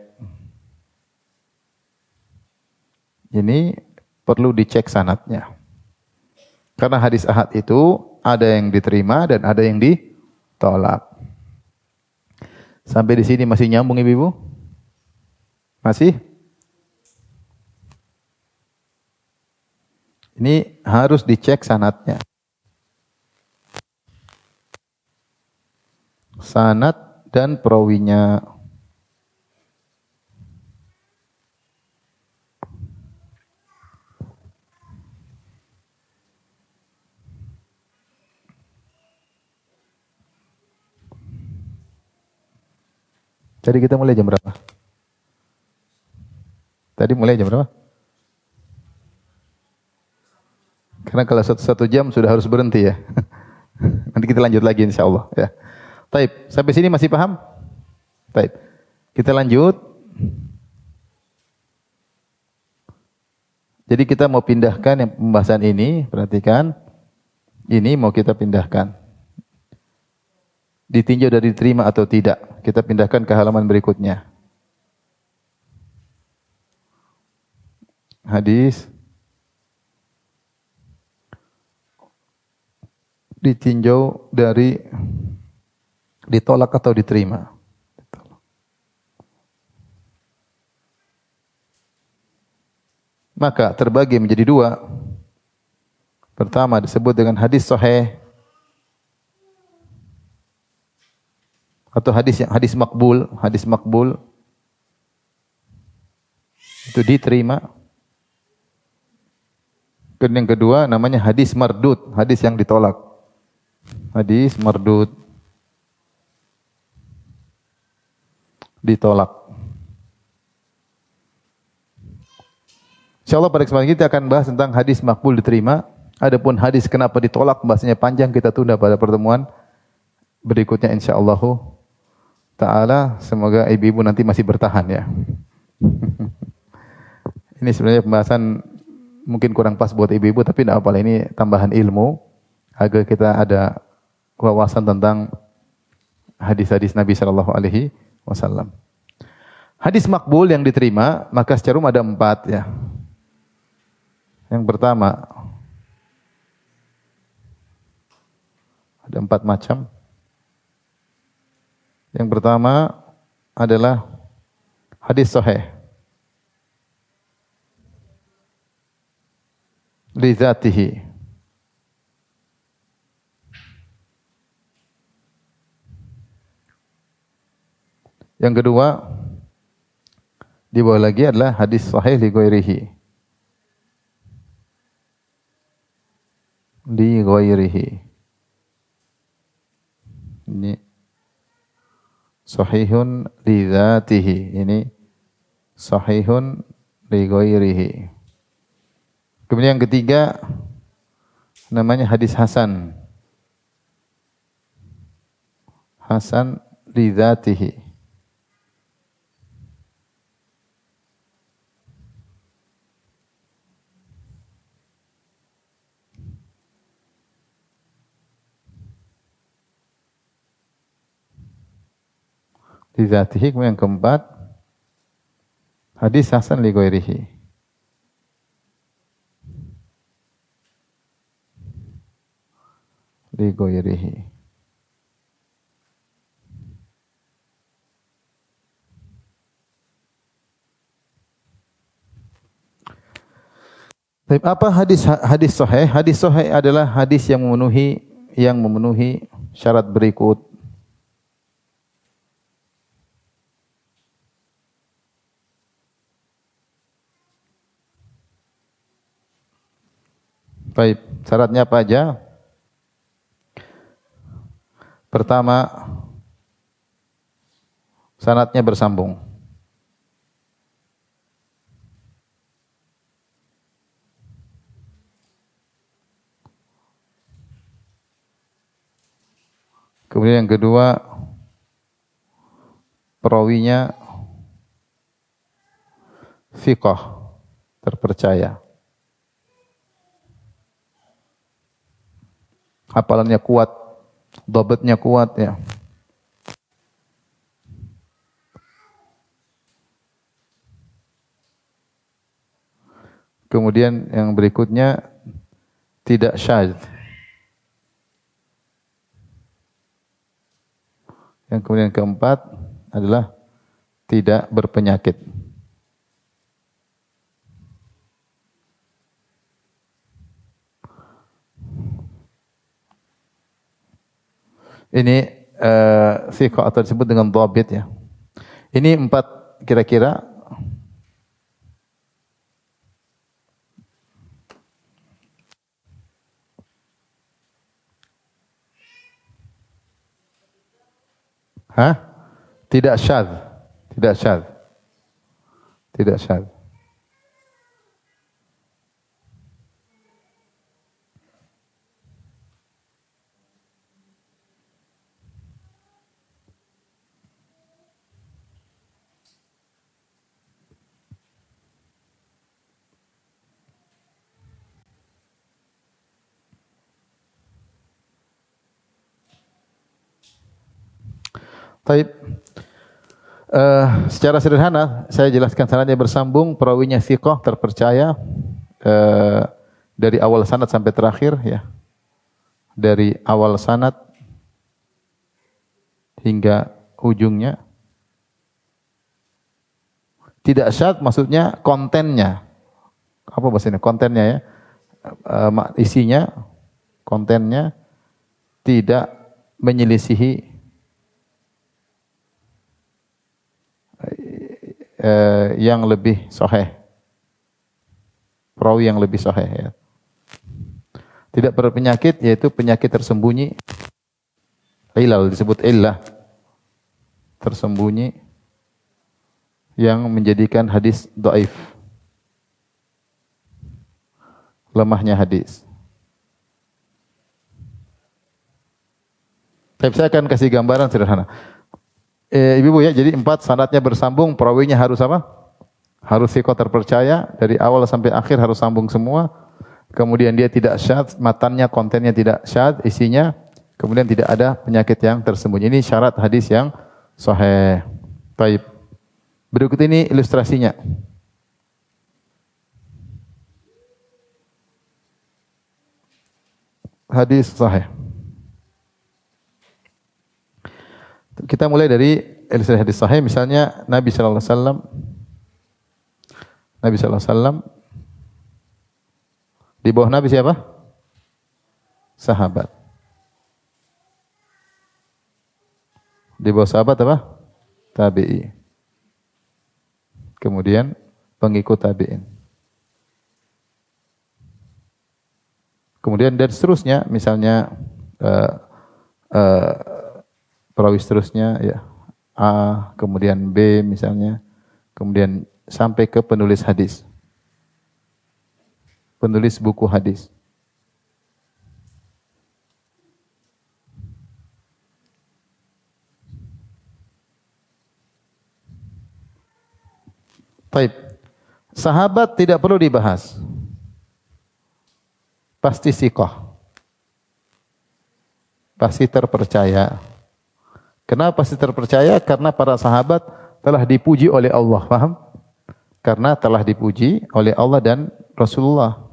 Ini perlu dicek sanadnya. Karena hadis ahad itu ada yang diterima dan ada yang ditolak. Sampai di sini masih nyambung Ibu? Masih? Ini harus dicek sanadnya. Sanad dan perawinya. Jadi kita mulai jam berapa? Tadi mulai jam berapa? Karena kalau satu jam sudah harus berhenti ya. Nanti kita lanjut lagi insya Allah. Ya. Taib, sampai sini masih paham? Taib, kita lanjut. Jadi kita mau pindahkan yang pembahasan ini, perhatikan. Ini mau kita pindahkan. Ditinjau dari diterima atau tidak. Kita pindahkan ke halaman berikutnya. Hadis ditinjau dari ditolak atau diterima. maka terbagi menjadi dua. Pertama disebut dengan hadis sahih atau hadis makbul, hadis makbul itu diterima. Dan yang kedua namanya hadis mardud, hadis yang ditolak. Hadis mardud, ditolak. Insyaallah pada kesempatan kita akan bahas tentang hadis makbul diterima. Adapun hadis kenapa ditolak bahasanya panjang, kita tunda pada pertemuan berikutnya insyaallah taala. Semoga ibu-ibu nanti masih bertahan ya. Ini sebenarnya pembahasan mungkin kurang pas buat ibu-ibu, tapi tidak apa-apa, ini tambahan ilmu agar kita ada wawasan tentang hadis-hadis Nabi sallallahu alaihi wasallam. Hadis makbul yang diterima, maka secara umum ada 4 ya. Yang pertama, ada 4 macam. Yang pertama adalah hadis sahih li dzatihi. Yang kedua, di bawah lagi adalah hadis sahih li ghairihi. Li ghairihi. Ini sahihun li dzatihi. Ini sahihun li ghairihi. Kemudian yang ketiga namanya hadis hasan. Hasan li dzatihi. Li dzatihi. Kemudian yang keempat hadis hasan li ghairihi. Li ghairihi. Baik, apa hadis sahih? Hadis sahih adalah hadis yang memenuhi syarat berikut. Baik, syaratnya apa aja? Pertama, sanadnya bersambung. Kemudian yang kedua, perawinya thiqah, terpercaya. Hafalannya kuat, dhabatnya kuat ya. Kemudian yang berikutnya tidak syadz. Yang kemudian keempat adalah tidak berpenyakit. Ini thiqah atau disebut dengan dhabit ya. Ini 4 kira-kira. Tidak syadz. Tidak syadz. Tidak syadz. Baik. Secara sederhana saya jelaskan sanadnya bersambung, perawinya thiqah, terpercaya dari awal sanad sampai terakhir ya. Dari awal sanad hingga ujungnya. Tidak syadz maksudnya kontennya. apa bahasanya? Kontennya ya. Isinya, kontennya tidak menyelisihi yang lebih sahih. Perawi yang lebih sahih ya. Tidak berpenyakit, yaitu penyakit tersembunyi. Ilal disebut illah. Tersembunyi yang menjadikan hadis dhaif. Lemahnya hadis. Tapi saya akan kasih gambaran sederhana. Ibu-ibu ya, jadi 4 sanadnya bersambung, perawinya harus apa? Harus thiqah terpercaya, dari awal sampai akhir harus sambung semua. Kemudian dia tidak syadz, matannya, kontennya tidak syadz, isinya. Kemudian tidak ada penyakit yang tersembunyi. Ini syarat hadis yang sahih. Baik. Berikut ini ilustrasinya. Hadis sahih. Kita mulai dari ilustrasi hadis sahih. Misalnya Nabi sallallahu alaihi wasallam di bawah Nabi siapa? Sahabat. Di bawah sahabat apa? Tabi'i. Kemudian pengikut tabi'in. Kemudian dan seterusnya, misalnya perawi seterusnya ya A, kemudian B misalnya, kemudian sampai ke penulis hadis. Penulis buku hadis. Baik. Sahabat tidak perlu dibahas. Pasti thiqah. Pasti terpercaya. Kenapa pasti terpercaya? Karena para sahabat telah dipuji oleh Allah, paham? Karena telah dipuji oleh Allah dan Rasulullah.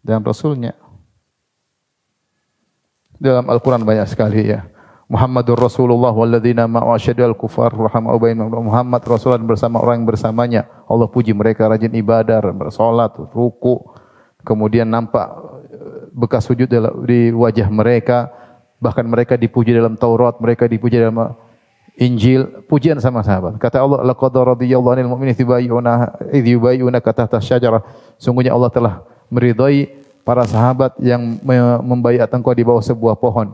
Dan Rasulnya. Dalam Al-Quran banyak sekali ya. Muhammadur Rasulullah walladzina ma'ahu asyadul kufar rahamau bainahum. Muhammad Rasulullah bersama orang yang bersamanya. Allah puji mereka rajin ibadah, bersolat, ruku. Kemudian nampak bekas sujud di wajah mereka. Bahkan mereka dipuji dalam Taurat, mereka dipuji dalam Injil. Pujian sama sahabat. Kata Allah, laqad radiyallahu 'anil mu'minina idh yubayyi'unaka tahta asy-syajarah. Sungguhnya Allah telah meridai para sahabat yang membaiat engkau di bawah sebuah pohon.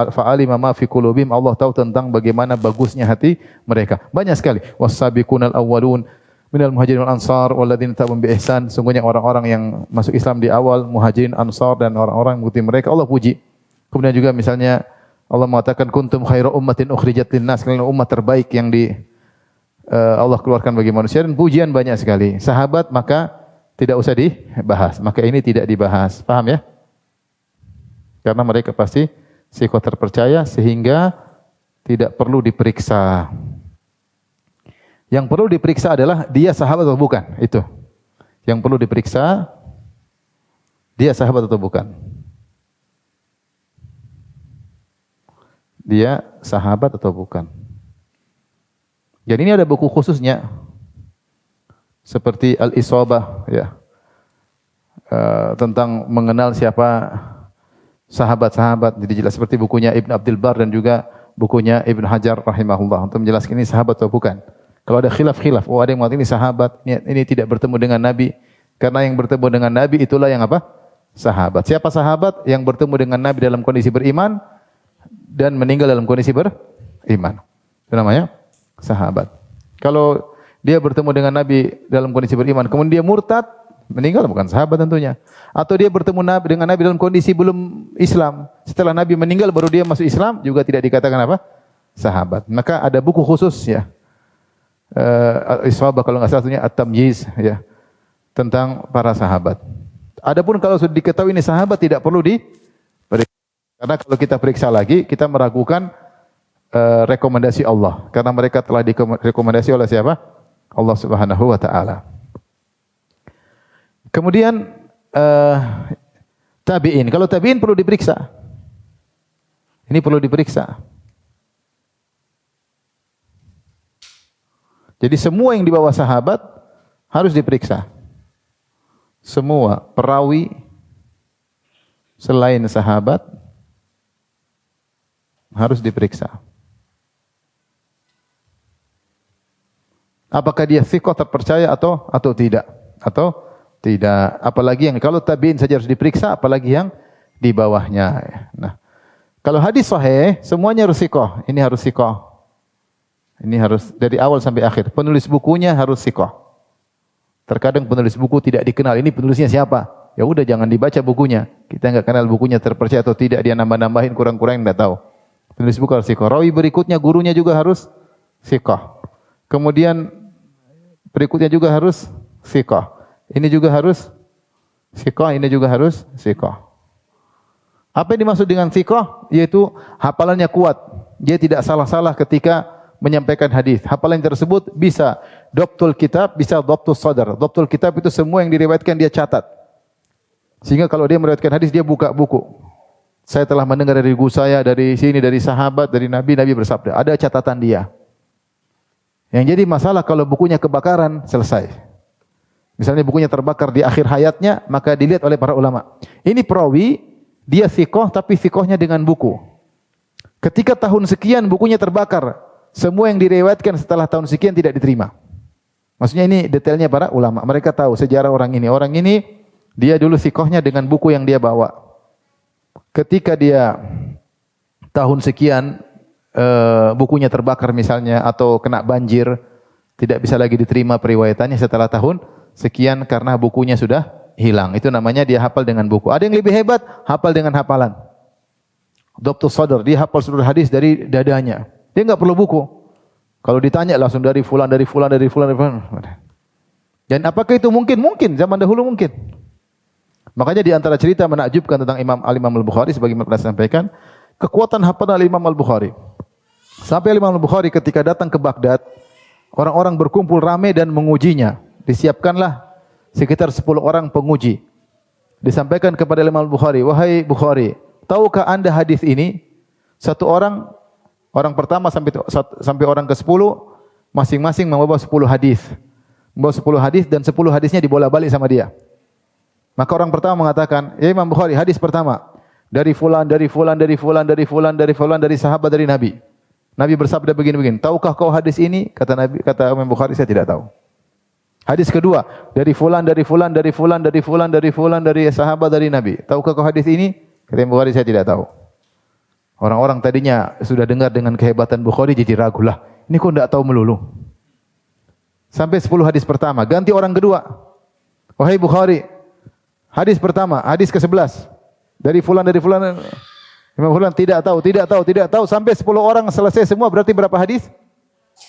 Fa'alima ma fi qulubihim, Allah tahu tentang bagaimana bagusnya hati mereka. Banyak sekali. Was-sabiqunal awwalun minal muhajirin wal ansar walladzina tabi'uhum bi ihsan. Sungguhnya orang-orang yang masuk Islam di awal, muhajirin, ansar dan orang-orang yang mengikuti mereka, Allah puji. Kemudian juga misalnya Allah mengatakan kuntum khairu ummatin ukhrijat linnas, kalian umat terbaik yang Allah keluarkan bagi manusia, dan pujian banyak sekali. Sahabat maka tidak usah dibahas, maka ini tidak dibahas. Paham ya? Karena mereka pasti thiqah terpercaya sehingga tidak perlu diperiksa. Yang perlu diperiksa adalah dia sahabat atau bukan, itu. Yang perlu diperiksa dia sahabat atau bukan. Dia sahabat atau bukan. Jadi ini ada buku khususnya seperti Al-Isabah ya. Tentang mengenal siapa sahabat-sahabat, jadi jelas seperti bukunya Ibn Abdul Bar dan juga bukunya Ibn Hajar rahimahullah untuk menjelaskan ini sahabat atau bukan. Kalau ada khilaf-khilaf, ada yang mengatakan ini sahabat, ini tidak bertemu dengan Nabi, karena yang bertemu dengan Nabi itulah yang apa? Sahabat. Siapa sahabat? Yang bertemu dengan Nabi dalam kondisi beriman dan meninggal dalam kondisi beriman. Itu namanya sahabat. Kalau dia bertemu dengan Nabi dalam kondisi beriman, kemudian dia murtad, meninggal, bukan sahabat tentunya. Atau dia bertemu dengan Nabi dalam kondisi belum Islam. Setelah Nabi meninggal baru dia masuk Islam, juga tidak dikatakan apa? Sahabat. Maka ada buku khusus ya. Al-Isabah kalau enggak salah satunya At-Tamyiz ya. Tentang para sahabat. Adapun kalau sudah diketahui ini sahabat tidak perlu diperiksa. Karena kalau kita periksa lagi, kita meragukan rekomendasi Allah. Karena mereka telah direkomendasi oleh siapa? Allah Subhanahu wa taala. Kemudian tabi'in. Kalau tabi'in perlu diperiksa. Ini perlu diperiksa. Jadi semua yang di bawah sahabat harus diperiksa. Semua perawi selain sahabat harus diperiksa. Apakah dia thiqah terpercaya atau tidak? Atau tidak. Apalagi yang kalau tabi'in saja harus diperiksa, apalagi yang di bawahnya. Nah, kalau hadis sahih semuanya harus thiqah. Ini harus thiqah. Ini harus dari awal sampai akhir. Penulis bukunya harus thiqah. Terkadang penulis buku tidak dikenal. Ini penulisnya siapa? Ya udah jangan dibaca bukunya. Kita enggak kenal bukunya terpercaya atau tidak, dia nambah-nambahin kurang-kurang enggak tahu. Penulis buku harus thiqah. Rawi berikutnya gurunya juga harus thiqah. Kemudian berikutnya juga harus thiqah. Ini juga harus thiqah, ini juga harus thiqah. Apa yang dimaksud dengan thiqah? Yaitu hafalannya kuat. Dia tidak salah-salah ketika menyampaikan hadis. Hafalan tersebut bisa dhabtul kitab, bisa dhabtus sadar. Dhabtul kitab itu semua yang diriwayatkan dia catat. Sehingga kalau dia meriwayatkan hadis dia buka buku. Saya telah mendengar dari guru saya, dari sini, dari sahabat, dari Nabi bersabda. Ada catatan dia. Yang jadi masalah kalau bukunya kebakaran, selesai. Misalnya bukunya terbakar di akhir hayatnya, maka dilihat oleh para ulama. Ini perawi, dia thiqah tapi thiqahnya dengan buku. Ketika tahun sekian bukunya terbakar, semua yang diriwayatkan setelah tahun sekian tidak diterima. Maksudnya ini detailnya para ulama. Mereka tahu sejarah orang ini. Orang ini dia dulu thiqahnya dengan buku yang dia bawa. Ketika dia tahun sekian bukunya terbakar misalnya atau kena banjir, tidak bisa lagi diterima periwayatannya setelah tahun sekian karena bukunya sudah hilang. Itu namanya dia hafal dengan buku. Ada yang lebih hebat, hafal dengan hafalan. Dhabtus sadar, dia hafal seluruh hadis dari dadanya. Dia enggak perlu buku. Kalau ditanya langsung dari fulan, dari fulan, dari fulan, dari fulan. Dan apakah itu mungkin? Mungkin, zaman dahulu mungkin. Makanya di antara cerita menakjubkan tentang Imam Al-Bukhari sebagaimana pernah sampaikan, kekuatan hafalan Imam Al-Bukhari. Sampai Imam Al-Bukhari ketika datang ke Baghdad, orang-orang berkumpul ramai dan mengujinya. Disiapkanlah sekitar 10 orang penguji. Disampaikan kepada Imam Al-Bukhari, "Wahai Bukhari, tahukah Anda hadis ini?" Satu orang pertama sampai orang ke-10 masing-masing membawa 10 hadis. Membawa 10 hadis dan 10 hadisnya dibolak-balik sama dia. Maka orang pertama mengatakan, "Ya Imam Bukhari, hadis pertama dari fulan, dari fulan, dari fulan, dari fulan, dari fulan, dari sahabat, dari Nabi. Nabi bersabda begini-begini. Tahukah kau hadis ini?" Kata Imam Bukhari, "Saya tidak tahu." Hadis kedua, dari fulan, dari fulan, dari fulan, dari fulan, dari fulan, dari sahabat, dari Nabi. Tahukah kau hadis ini? Kata Imam Bukhari, "Saya tidak tahu." Orang-orang tadinya sudah dengar dengan kehebatan Bukhari jadi ragulah. Ini kok tidak tahu melulu. Sampai 10 hadis pertama, ganti orang kedua. "Wahai Bukhari, hadis pertama, hadis ke-11 dari fulan, dari fulan." Imam Fulan tidak tahu, tidak tahu, tidak tahu. Sampai 10 orang selesai semua, berarti berapa hadis?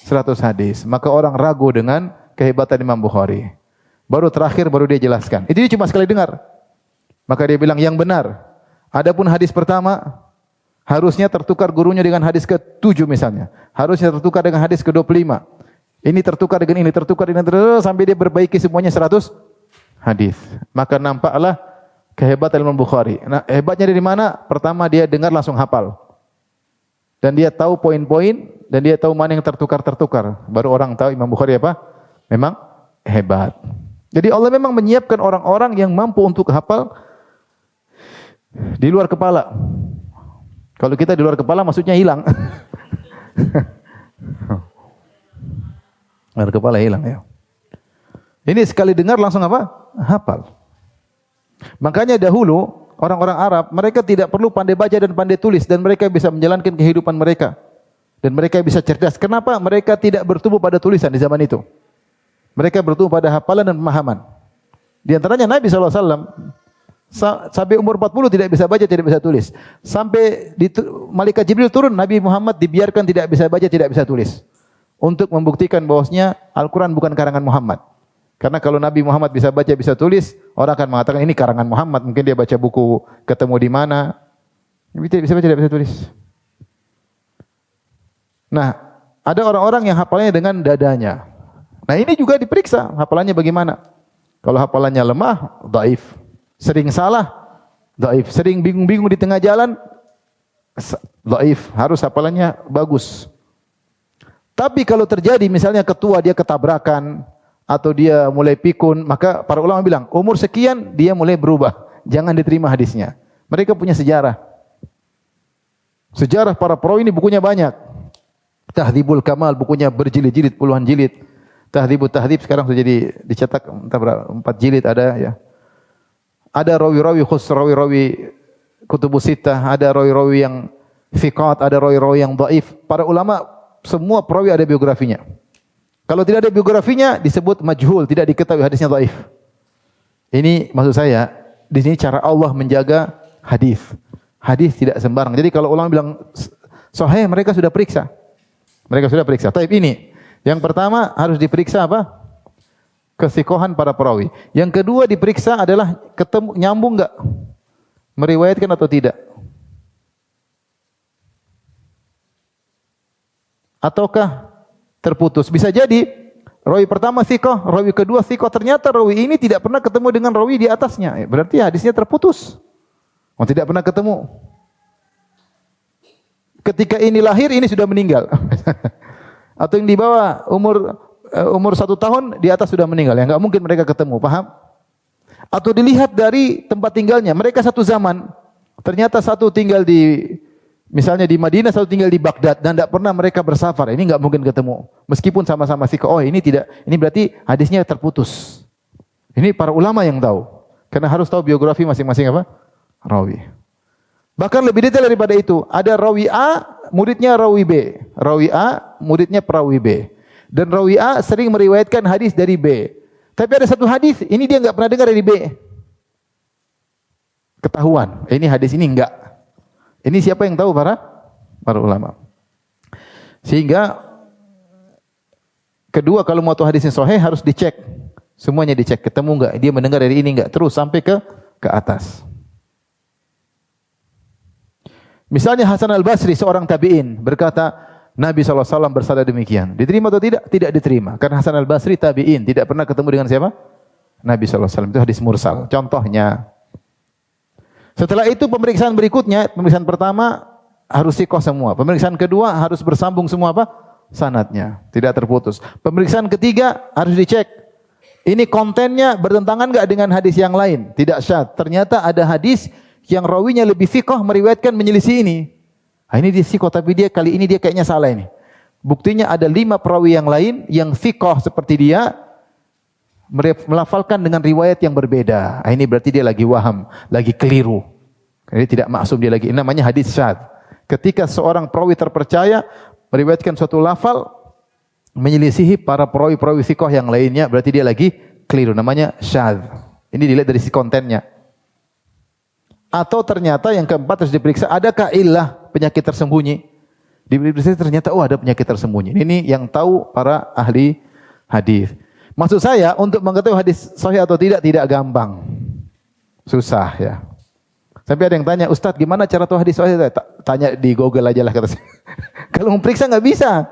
100 hadis. Maka orang ragu dengan kehebatan Imam Bukhari. Baru terakhir, baru dia jelaskan. Itu dia cuma sekali dengar. Maka dia bilang, yang benar. Adapun hadis pertama, harusnya tertukar gurunya dengan hadis ke-7 misalnya. Harusnya tertukar dengan hadis ke-25. Ini tertukar dengan ini, tertukar dengan ini, sampai dia perbaiki semuanya 100 hadis. Maka nampaklah kehebatan Imam Bukhari. Nah, hebatnya dari mana? Pertama dia dengar langsung hafal. Dan dia tahu poin-poin dan dia tahu mana yang tertukar-tertukar. Baru orang tahu Imam Bukhari apa? Memang hebat. Jadi Allah memang menyiapkan orang-orang yang mampu untuk hafal di luar kepala. Kalau kita di luar kepala maksudnya hilang. Luar kepala hilang ya. Ini sekali dengar langsung apa? Hafal. Makanya dahulu orang-orang Arab mereka tidak perlu pandai baca dan pandai tulis dan mereka bisa menjalankan kehidupan mereka dan mereka bisa cerdas. Kenapa? Mereka tidak bertumbuh pada tulisan di zaman itu. Mereka bertumbuh pada hafalan dan pemahaman. Di antaranya Nabi SAW sampai umur 40 tidak bisa baca, tidak bisa tulis. Sampai malaikat Jibril turun, Nabi Muhammad dibiarkan tidak bisa baca, tidak bisa tulis. Untuk membuktikan bahwasanya Al-Quran bukan karangan Muhammad. Karena kalau Nabi Muhammad bisa baca, bisa tulis, orang akan mengatakan ini karangan Muhammad. Mungkin dia baca buku ketemu di mana. Nabi tidak bisa baca, tidak bisa tulis. Nah, ada orang-orang yang hafalannya dengan dadanya. Nah, ini juga diperiksa hafalannya bagaimana. Kalau hafalannya lemah, dhaif. Sering salah, dhaif. Sering bingung-bingung di tengah jalan, dhaif. Harus hafalannya bagus. Tapi kalau terjadi misalnya ketua dia ketabrakan atau dia mulai pikun, maka para ulama bilang umur sekian dia mulai berubah, jangan diterima hadisnya. Mereka punya sejarah. Sejarah para perawi ini bukunya banyak. Tahdzibul Kamal bukunya berjilid-jilid, puluhan jilid. Tahdzibut Tahdzib sekarang sudah jadi dicetak entah berapa, 4 jilid ada ya. Ada rawi-rawi khusus rawi-rawi kutubus sittah, ada rawi-rawi yang thiqat, ada rawi-rawi yang dhaif. Para ulama semua perawi ada biografinya. Kalau tidak ada biografinya disebut majhul, tidak diketahui hadisnya dhaif. Ini maksud saya, di sini cara Allah menjaga hadis. Hadis tidak sembarang. Jadi kalau ulama bilang sahih, mereka sudah periksa. Mereka sudah periksa. Taib ini, yang pertama harus diperiksa apa? Kesikohan para perawi. Yang kedua diperiksa adalah ketemu nyambung enggak? Meriwayatkan atau tidak? Ataukah terputus? Bisa jadi rawi pertama thiqah, rawi kedua thiqah, ternyata rawi ini tidak pernah ketemu dengan rawi di atasnya. Berarti hadisnya terputus. Oh, tidak pernah ketemu. Ketika ini lahir, ini sudah meninggal. Atau yang di bawah umur 1 tahun, di atas sudah meninggal. Ya, enggak mungkin mereka ketemu, paham? Atau dilihat dari tempat tinggalnya. Mereka satu zaman. Ternyata satu tinggal di, misalnya di Madinah, satu tinggal di Baghdad. Dan tidak pernah mereka bersafar. Ini enggak mungkin ketemu. Meskipun sama-sama thiqah. Oh, ini tidak. Ini berarti hadisnya terputus. Ini para ulama yang tahu. Karena harus tahu biografi masing-masing apa? Rawi. Bahkan lebih detail daripada itu, ada rawi A, muridnya rawi B. Rawi A, muridnya perawi B. Dan rawi A sering meriwayatkan hadis dari B. Tapi ada satu hadis, ini dia enggak pernah dengar dari B. Ketahuan, ini hadis ini enggak. Ini siapa yang tahu? Para ulama. Sehingga kedua, kalau mau tahu hadisnya sahih harus dicek. Semuanya dicek, ketemu enggak? Dia mendengar dari ini enggak? Terus sampai ke atas. Misalnya Hasan al-Basri, seorang tabi'in, berkata, Nabi SAW bersabda demikian. Diterima atau tidak? Tidak diterima. Karena Hasan al-Basri tabi'in, tidak pernah ketemu dengan siapa? Nabi SAW. Itu hadis mursal. Contohnya. Setelah itu pemeriksaan berikutnya, pemeriksaan pertama harus thiqah semua. Pemeriksaan kedua harus bersambung semua apa? Sanadnya. Tidak terputus. Pemeriksaan ketiga harus dicek. Ini kontennya bertentangan enggak dengan hadis yang lain? Tidak syad. Ternyata ada hadis yang rawinya lebih thiqah meriwayatkan menyelisih ini. Nah, ini dia thiqah tapi dia kali ini dia kayaknya salah ini. Buktinya ada 5 perawi yang lain yang thiqah seperti dia melafalkan dengan riwayat yang berbeda. Nah, ini berarti dia lagi waham, lagi keliru. Jadi tidak maksum dia lagi. Ini namanya hadis syadz. Ketika seorang perawi terpercaya meriwayatkan suatu lafal menyelisihi para perawi-perawi thiqah yang lainnya, berarti dia lagi keliru. Namanya syadz. Ini dilihat dari si kontennya. Atau ternyata yang keempat harus diperiksa, adakah illah, penyakit tersembunyi? Diperiksa ternyata ada penyakit tersembunyi. Ini yang tahu para ahli hadis. Maksud saya untuk mengetahui hadis sahih atau tidak gampang. Susah ya. Sampai ada yang tanya, Ustaz gimana cara tahu hadis sahih? Tanya di Google aja lah kata saya. Kalau memperiksa enggak bisa.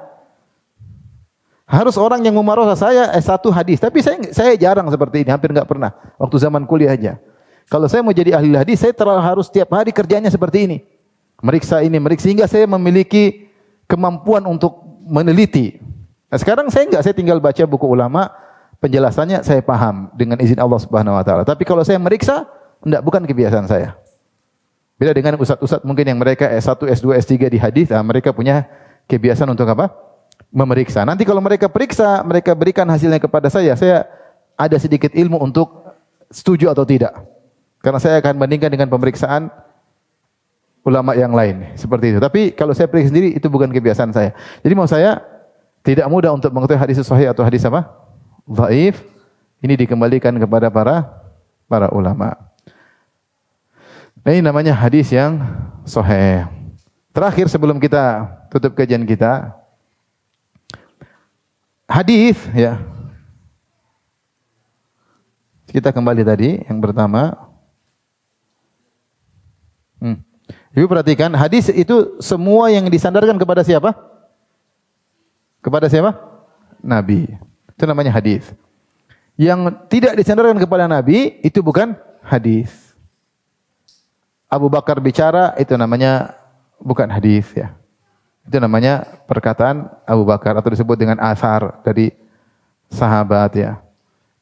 Harus orang yang memarah saya S1 hadis. Tapi saya jarang seperti ini, hampir enggak pernah. Waktu zaman kuliah aja. Kalau saya mau jadi ahli hadis, saya harus setiap hari kerjanya seperti ini. Meriksa ini, meriksa, sehingga saya memiliki kemampuan untuk meneliti. Nah, sekarang saya tinggal baca buku ulama, penjelasannya saya paham dengan izin Allah Subhanahu wa taala. Tapi kalau saya meriksa, bukan kebiasaan saya. Beda dengan ustaz-ustaz mungkin yang mereka S1, S2, S3 di hadis, mereka punya kebiasaan untuk apa? Memeriksa. Nanti kalau mereka periksa, mereka berikan hasilnya kepada saya ada sedikit ilmu untuk setuju atau tidak. Karena saya akan bandingkan dengan pemeriksaan ulama yang lain. Seperti itu. Tapi kalau saya periksa sendiri, itu bukan kebiasaan saya. Jadi mau saya, tidak mudah untuk mengetahui hadis sahih atau hadis apa? Dhaif. Ini dikembalikan kepada para ulama. Nah, ini namanya hadis yang sahih. Terakhir sebelum kita tutup kajian kita. Hadis ya. Kita kembali tadi yang pertama. Ibu perhatikan, hadis itu semua yang disandarkan kepada siapa? Kepada siapa? Nabi. Itu namanya hadis. Yang tidak disandarkan kepada Nabi itu bukan hadis. Abu Bakar bicara itu namanya bukan hadis ya. Itu namanya perkataan Abu Bakar atau disebut dengan asar dari sahabat ya.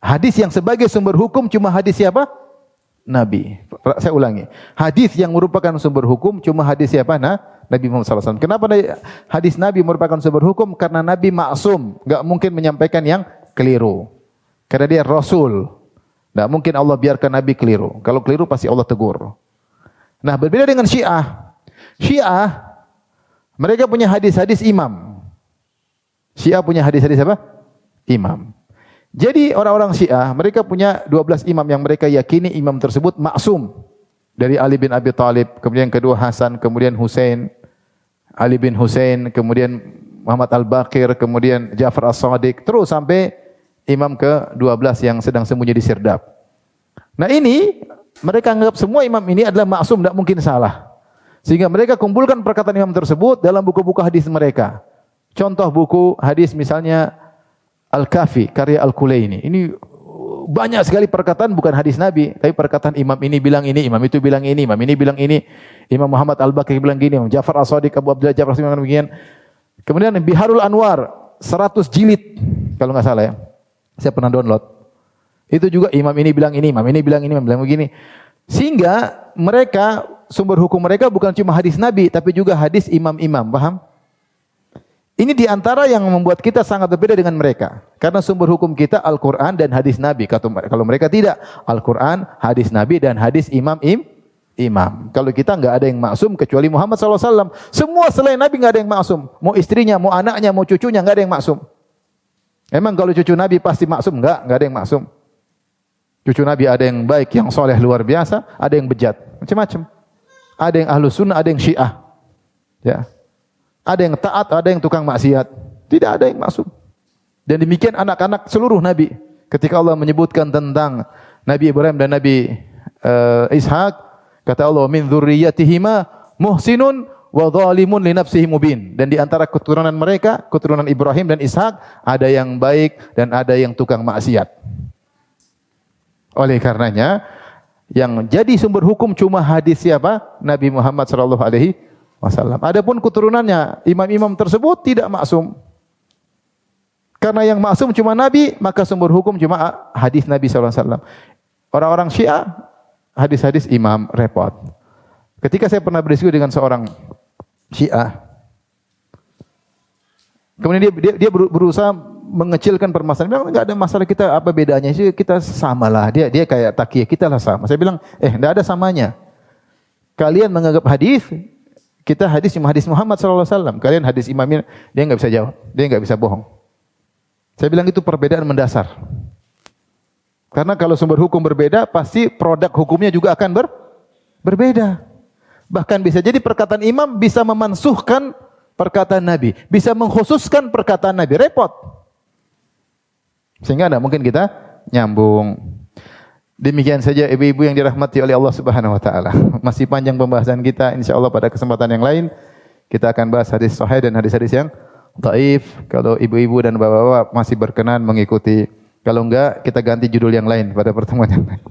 Hadis yang sebagai sumber hukum cuma hadis siapa? Nabi. Saya ulangi. Hadis yang merupakan sumber hukum cuma hadis siapa? Nabi Muhammad SAW. Kenapa hadis Nabi merupakan sumber hukum? Karena Nabi maksum, enggak mungkin menyampaikan yang keliru. Karena dia Rasul. Enggak mungkin Allah biarkan Nabi keliru. Kalau keliru pasti Allah tegur. Nah, berbeda dengan Syiah. Syiah mereka punya hadis-hadis imam. Syiah punya hadis-hadis apa? Imam. Jadi orang-orang Syiah mereka punya 12 imam yang mereka yakini imam tersebut maksum. Dari Ali bin Abi Thalib, kemudian kedua Hasan, kemudian Husain, Ali bin Husain, kemudian Muhammad Al-Baqir, kemudian Ja'far As-Shadiq, terus sampai imam ke-12 yang sedang sembunyi di Sirdap. Nah ini mereka anggap semua imam ini adalah maksum, tidak mungkin salah. Sehingga mereka kumpulkan perkataan imam tersebut dalam buku-buku hadis mereka. Contoh buku hadis misalnya Al-Kafi, karya Al-Kulaini. Ini banyak sekali perkataan bukan hadis Nabi, tapi perkataan imam ini bilang ini, imam itu bilang ini, imam ini bilang ini, Imam Muhammad Al-Baqir bilang gini, Imam Ja'far As-Shadiq, Abu Abdullah Ja'far As-Shadiq bilang begini. Kemudian Biharul Anwar 100 jilid kalau enggak salah ya. Saya pernah download. Itu juga imam ini bilang ini, imam ini bilang ini, imam bilang begini. Sehingga mereka sumber hukum mereka bukan cuma hadis Nabi tapi juga hadis imam-imam, paham? Ini di antara yang membuat kita sangat berbeda dengan mereka. Karena sumber hukum kita Al-Quran dan hadis Nabi. Kalau mereka tidak, Al-Quran, hadis Nabi dan hadis imam. Kalau kita enggak ada yang maksum kecuali Muhammad SAW. Semua selain Nabi enggak ada yang maksum. Mau istrinya, mau anaknya, mau cucunya enggak ada yang maksum. Emang kalau cucu Nabi pasti maksum? Enggak ada yang maksum. Cucu Nabi ada yang baik, yang soleh luar biasa, ada yang bejat, macam-macam. Ada yang ahlu sunnah, ada yang syiah. Ya. Ada yang taat, ada yang tukang maksiat. Tidak ada yang maksum. Dan demikian anak-anak seluruh Nabi. Ketika Allah menyebutkan tentang Nabi Ibrahim dan Nabi Ishak, kata Allah, min dzurriyyatihima muhsinun wa dzalimun li nafsihi mubin. Dan di antara keturunan mereka, keturunan Ibrahim dan Ishak, ada yang baik dan ada yang tukang maksiat. Oleh karenanya, yang jadi sumber hukum cuma hadis siapa? Nabi Muhammad sallallahu alaihi wasallam. Adapun keturunannya, imam-imam tersebut tidak maksum. Karena yang maksum cuma Nabi, maka sumber hukum cuma hadis Nabi sallallahu alaihi wasallam. Orang-orang Syiah, hadis-hadis imam repot. Ketika saya pernah berdiskusi dengan seorang Syiah, kemudian dia berusaha mengecilkan permasalahan. Dia bilang enggak ada masalah, kita apa bedanya sih, kita samalah. Dia kayak takiyah, kita lah sama. Saya bilang, enggak ada samanya. Kalian menganggap hadis, kita hadis cuma hadis Muhammad sallallahu alaihi wasallam. Kalian hadis imamnya, dia enggak bisa jawab. Dia enggak bisa bohong. Saya bilang itu perbedaan mendasar. Karena kalau sumber hukum berbeda, pasti produk hukumnya juga akan berbeda. Bahkan bisa jadi perkataan imam bisa memansuhkan perkataan Nabi, bisa mengkhususkan perkataan Nabi, repot. Sehingga tidak mungkin kita nyambung. Demikian saja ibu-ibu yang dirahmati oleh Allah Subhanahu wa taala. Masih panjang pembahasan kita, insyaallah pada kesempatan yang lain kita akan bahas hadis sahih dan hadis-hadis yang dhaif. Kalau ibu-ibu dan bapak-bapak masih berkenan mengikuti, kalau enggak kita ganti judul yang lain pada pertemuan yang lain.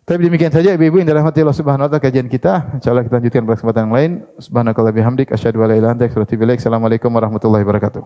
Tapi demikian saja ibu-ibu yang dirahmati Allah Subhanahu wa taala kajian kita. Insyaallah kita lanjutkan pada kesempatan yang lain. Subhanakallah bihamdik asyhadu an la ilaha illa anta astaghfiruka wa atubu ilaik. Assalamualaikum warahmatullahi wabarakatuh.